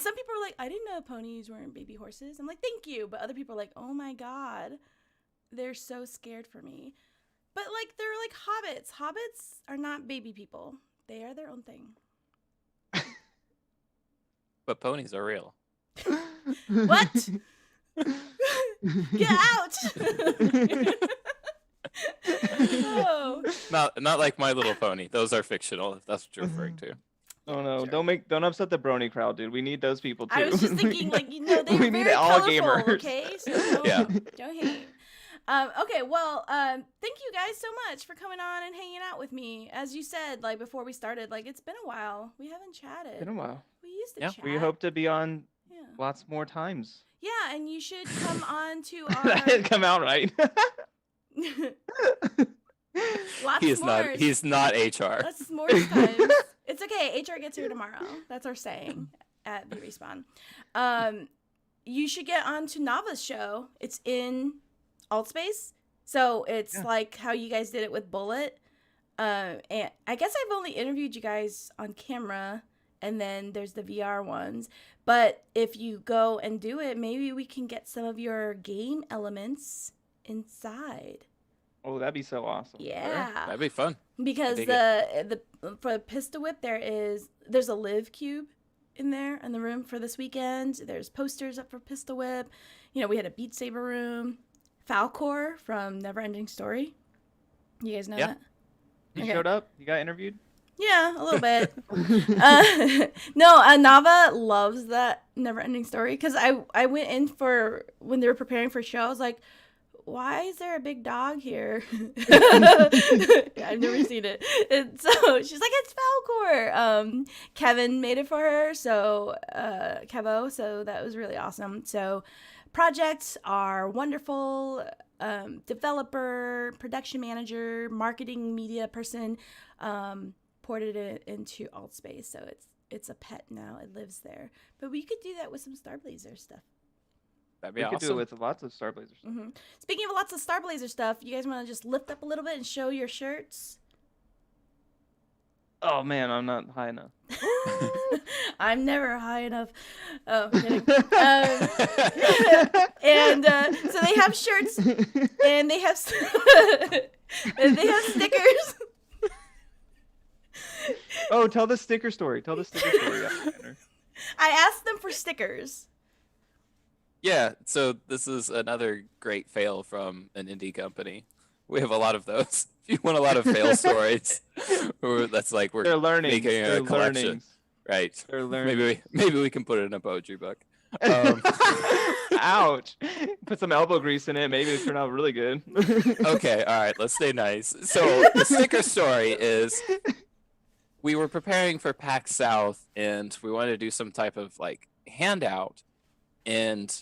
some people are like, I didn't know ponies weren't baby horses. I'm like, thank you. But other people are like, oh my god, they're so scared for me. But like, they're like hobbits. Hobbits are not baby people. They are their own thing. But ponies are real. What? Get out! Oh. Not like My Little Pony. Those are fictional, if that's what you're referring to. Oh no! Sure. Don't upset the brony crowd, dude. We need those people too. I was just thinking, like, they're we need very all colorful, gamers. okay? So Yeah. don't hate. Okay, well, thank you guys so much for coming on and hanging out with me. As you said, like, before we started, like, it's been a while. We haven't chatted. Been a while. We used to Yeah. chat. We hope to be on Yeah. lots more times. Yeah, and you should come on to That didn't our... come out right. Lots He's more. not HR. Lots more times. It's okay. HR gets here tomorrow. That's our saying at the Respawn. You should get on to Nava's show. It's in Altspace. So it's like how you guys did it with Bullet. And I guess I've only interviewed you guys on camera, and then there's the VR ones. But if you go and do it, maybe we can get some of your game elements inside. Oh, that'd be so awesome. Yeah. That'd be fun. Because dig the for Pistol Whip there's a live cube in there in the room for this weekend. There's posters up for Pistol Whip. We had a Beat Saber room. Falcor from Neverending Story. You guys know that? You Okay. showed up? You got interviewed? Yeah, a little bit. No, Nava loves that Neverending Story because I went in for when they were preparing for show. I was like, why is there a big dog here? I've never seen it. And so she's like, it's Falcor. Kevin made it for her, so Kevo, so that was really awesome. So projects are wonderful. Developer, production manager, marketing media person ported it into Altspace, so it's a pet now. It lives there. But we could do that with some Starblazer stuff. That'd be We awesome. could do it with lots of Starblazer stuff. Mm-hmm. Speaking of lots of Starblazer stuff, you guys want to just lift up a little bit and show your shirts? Oh man, I'm not high enough. I'm never high enough. Oh, I'm kidding. And so they have shirts, and they have and they have stickers. Oh, tell the sticker story. Tell the sticker story. Yeah, Tanner. I asked them for stickers. Yeah, so this is another great fail from an indie company. We have a lot of those. If you want a lot of fail stories, that's like we're They're learning. making a They're collection. learnings. Right. They're learning. Maybe we can put it in a poetry book. Ouch. Put some elbow grease in it. Maybe it'll turn out really good. Okay, all right, let's stay nice. So the sticker story is we were preparing for PAX South, and we wanted to do some type of like handout, and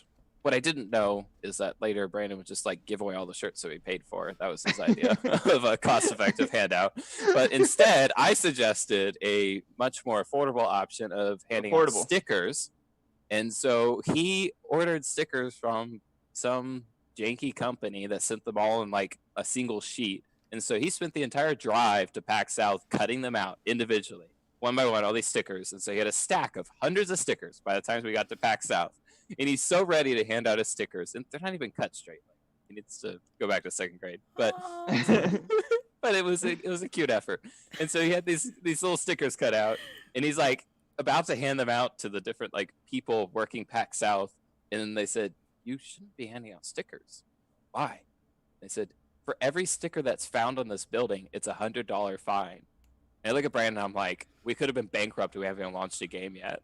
what I didn't know is that later Brandon would just like give away all the shirts that we paid for. That was his idea of a cost-effective handout. But instead, I suggested a much more affordable option of handing out stickers. And so he ordered stickers from some janky company that sent them all in like a single sheet. And so he spent the entire drive to PAX South cutting them out individually, one by one, all these stickers. And so he had a stack of hundreds of stickers by the time we got to PAX South. And he's so ready to hand out his stickers, and they're not even cut straight. He needs to go back to 2nd grade, but but it was a cute effort. And so he had these little stickers cut out, and he's like about to hand them out to the different like people working PAX South, and then they said, "You shouldn't be handing out stickers." Why? They said, "For every sticker that's found on this building, it's $100 fine." And I look at Brandon, and I'm like, we could have been bankrupt. We haven't even launched a game yet.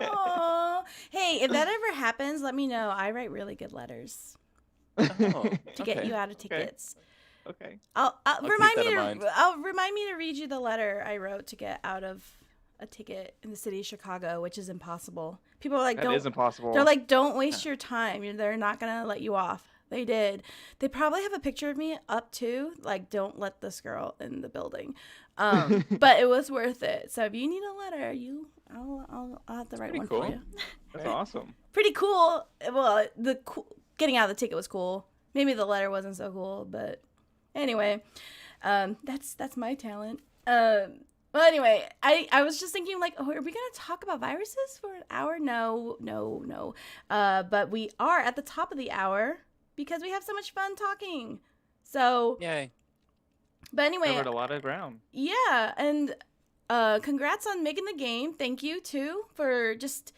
Oh, hey, if that ever happens, let me know. I write really good letters to get you out of tickets. Okay. I'll remind me to read you the letter I wrote to get out of a ticket in the city of Chicago, which is impossible. People are like, that is impossible. They're like, don't waste your time. They're not gonna let you off. They did. They probably have a picture of me up too. Like, don't let this girl in the building. But it was worth it. So if you need a letter, I'll have to write one for you. That's awesome. Pretty cool. Well, getting out of the ticket was cool. Maybe the letter wasn't so cool, but anyway, that's my talent. Well, anyway, I was just thinking, like, oh, are we gonna talk about viruses for an hour? No. But we are at the top of the hour because we have so much fun talking. So yay. But anyway, covered a lot of ground. Yeah, and congrats on making the game. Thank you too for just,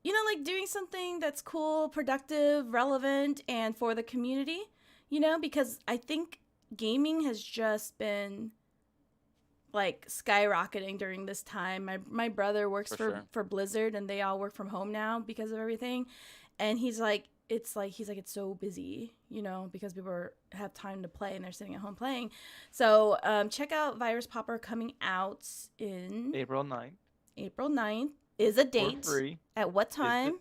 like doing something that's cool, productive, relevant, and for the community. Because I think gaming has just been like skyrocketing during this time. My brother works for Blizzard, and they all work from home now because of everything. And he's like, it's so busy, because people have time to play and they're sitting at home playing. So check out Virus Popper coming out in April 9th. April 9th is a date. For free. At what time?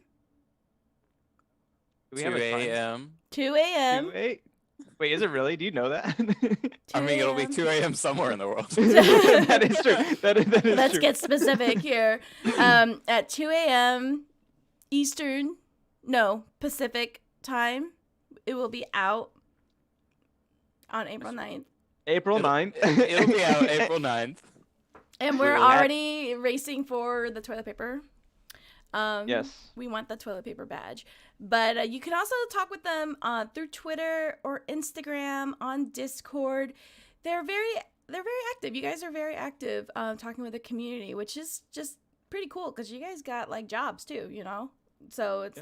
Do we have a time? 2 a.m. 2 a.m. Wait, is it really? Do you know that? I mean, it'll be 2 a.m. somewhere in the world. That is true. That is Let's true. get specific here. At 2 a.m. Eastern, Pacific time, it will be out on April 9th. April 9th. It'll be out April 9th. And we're already racing for the toilet paper. Yes. We want the toilet paper badge. But you can also talk with them through Twitter or Instagram, on Discord. They're very active. You guys are very active talking with the community, which is just pretty cool because you guys got like jobs too, So it's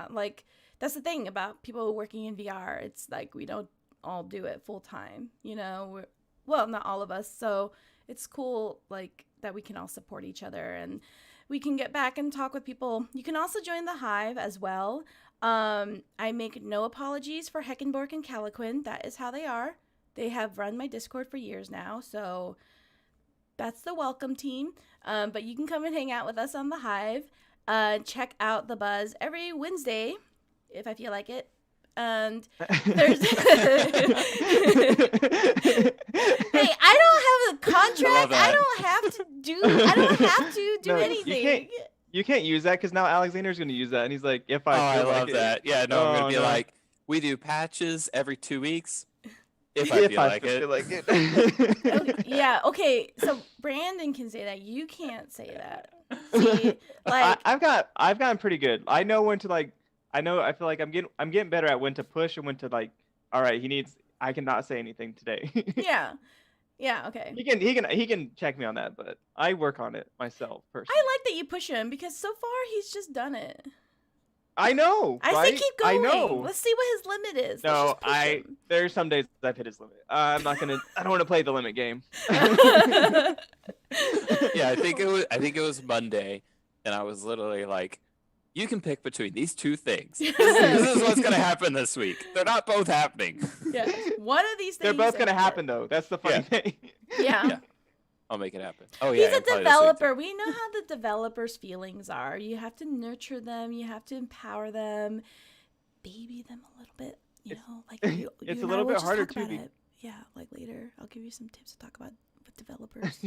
like that's the thing about people working in VR. It's like we don't all do it full time, well, not all of us. So it's cool like that we can all support each other and we can get back and talk with people. You can also join the Hive as well. I make no apologies for Heckenborg and Caliquin. That is how they are. They have run my Discord for years now, so that's the welcome team. But you can come and hang out with us on the Hive. Check out the Buzz every Wednesday, if I feel like it. And there's hey, I don't have a contract. I don't have to do anything. You can't use that because now Alexander's going to use that, and he's like, "If I I feel love like that. Yeah, no, I'm gonna be like, we do patches every 2 weeks. If I feel like it. Yeah. Okay. So Brandon can say that. You can't say that. See, like I've gotten pretty good. I know when to like. I feel like I'm getting better at when to push and when to like. All right, I cannot say anything today. Yeah. Yeah. Okay. He can check me on that, but I work on it myself personally. I like that you push him because so far he's just done it. I know. I right? say keep going. I know. Let's see what his limit is. No, there's some days I've hit his limit. I don't want to play the limit game. Yeah, I think it was Monday, and I was literally like, you can pick between these two things. This is what's gonna happen this week. They're not both happening. Yeah, one of these things. They're both gonna happen though. That's the funny thing. Yeah. I'll make it happen. Oh yeah, He's a and probably this week, too. developer. We know how the developers' feelings are. You have to nurture them. You have to empower them, baby them a little bit. You know, like you it's a and I little will bit just harder talk too. about it. Yeah, like later, I'll give you some tips to talk about with developers.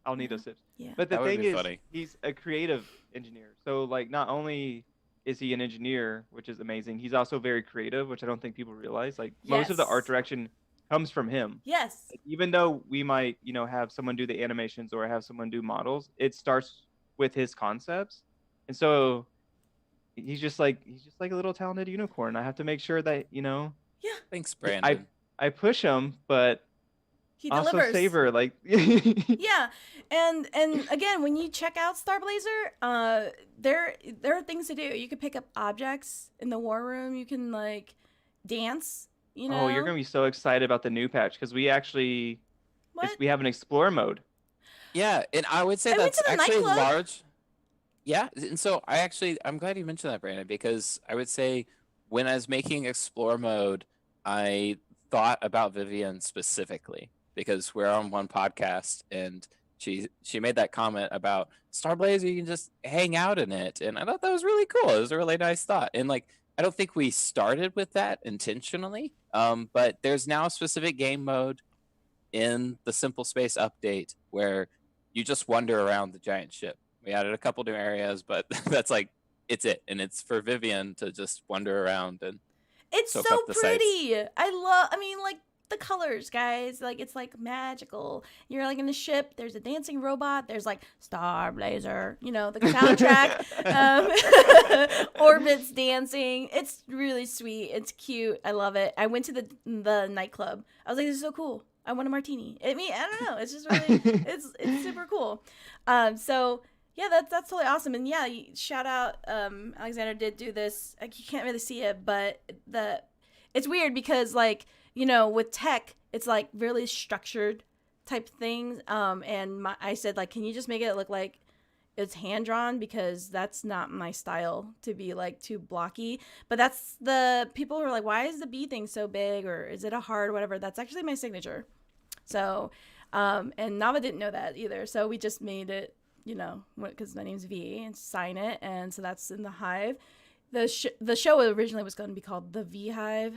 I'll need those tips. Yeah. But the That would thing be is, funny. he's a creative engineer. So like, not only is he an engineer, which is amazing, he's also very creative, which I don't think people realize. Like most of the art Yes. direction comes from him. Yes. Like, even though we might, have someone do the animations or have someone do models, it starts with his concepts. And so he's just like a little talented unicorn. I have to make sure that, Yeah. Thanks, Brandon. I push him, but He also delivers. savor, like Yeah, and again, when you check out Starblazer, there are things to do. You can pick up objects in the war room. You can like dance. You know. Oh, you're gonna be so excited about the new patch because we actually What? we have an explore mode. Yeah, and I would say I went that's to the actually nightclub. large. Yeah, and so I'm glad you mentioned that, Brandon, because I would say when I was making explore mode, I thought about Vivian specifically because we're on one podcast and she made that comment about Starblazer, you can just hang out in it, and I thought that was really cool. It was a really nice thought, and like I don't think we started with that intentionally, but there's now a specific game mode in the Simple Space update where you just wander around the giant ship. We added a couple new areas, but that's like it's it, and it's for Vivian to just wander around and It's soak so up the sights. pretty. I mean, like the colors, guys. Like it's like magical. You're like in a ship. There's a dancing robot. There's like Starblazer. You know the soundtrack. Orbits dancing. It's really sweet. It's cute. I love it. I went to the nightclub. I was like, this is so cool. I want a martini. I mean, I don't know. It's just really, it's super cool. So yeah, that's totally awesome. And yeah, shout out. Alexander did do this. Like you can't really see it, but it's weird because like with tech, it's like really structured type things. And I said like, can you just make it look like it's hand drawn, because that's not my style to be like too blocky. But that's the people who are like, why is the bee thing so big, or is it a heart or whatever? That's actually my signature. So, and Nava didn't know that either. So we just made it, because my name's V, and sign it. And so that's in the Hive. The show originally was going to be called The V Hive.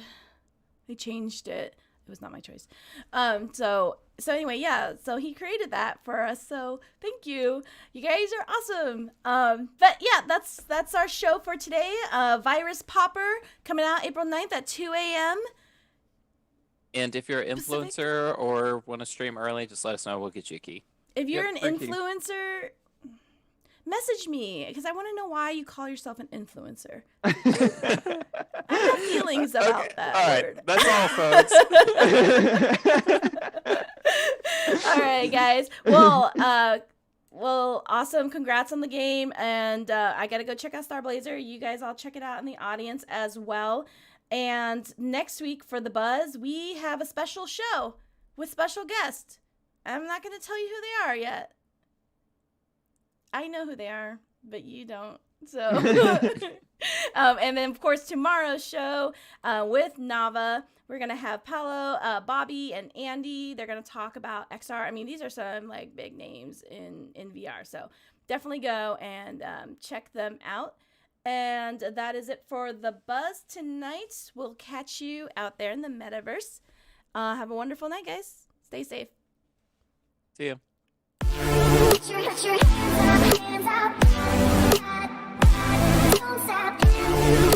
They changed it. It was not my choice. So anyway, yeah. So he created that for us. So thank you. You guys are awesome. But yeah, that's our show for today. Virus Popper coming out April 9th at 2 a.m. And if you're an influencer or want to stream early, just let us know. We'll get you a key. If you're Yep, an free key. influencer, message me, because I want to know why you call yourself an influencer. I have feelings about that All right, word. that's all, folks. All right, guys. Well, awesome. Congrats on the game. And I got to go check out Starblazer. You guys all check it out in the audience as well. And next week for The Buzz, we have a special show with special guests. I'm not going to tell you who they are yet. I know who they are, but you don't. So, and then, of course, tomorrow's show with Nava, we're going to have Paolo, Bobby, and Andy. They're going to talk about XR. I mean, these are some like big names in VR. So definitely go and check them out. And that is it for The Buzz tonight. We'll catch you out there in the metaverse. Have a wonderful night, guys. Stay safe. See ya. Put your hands up, don't stop.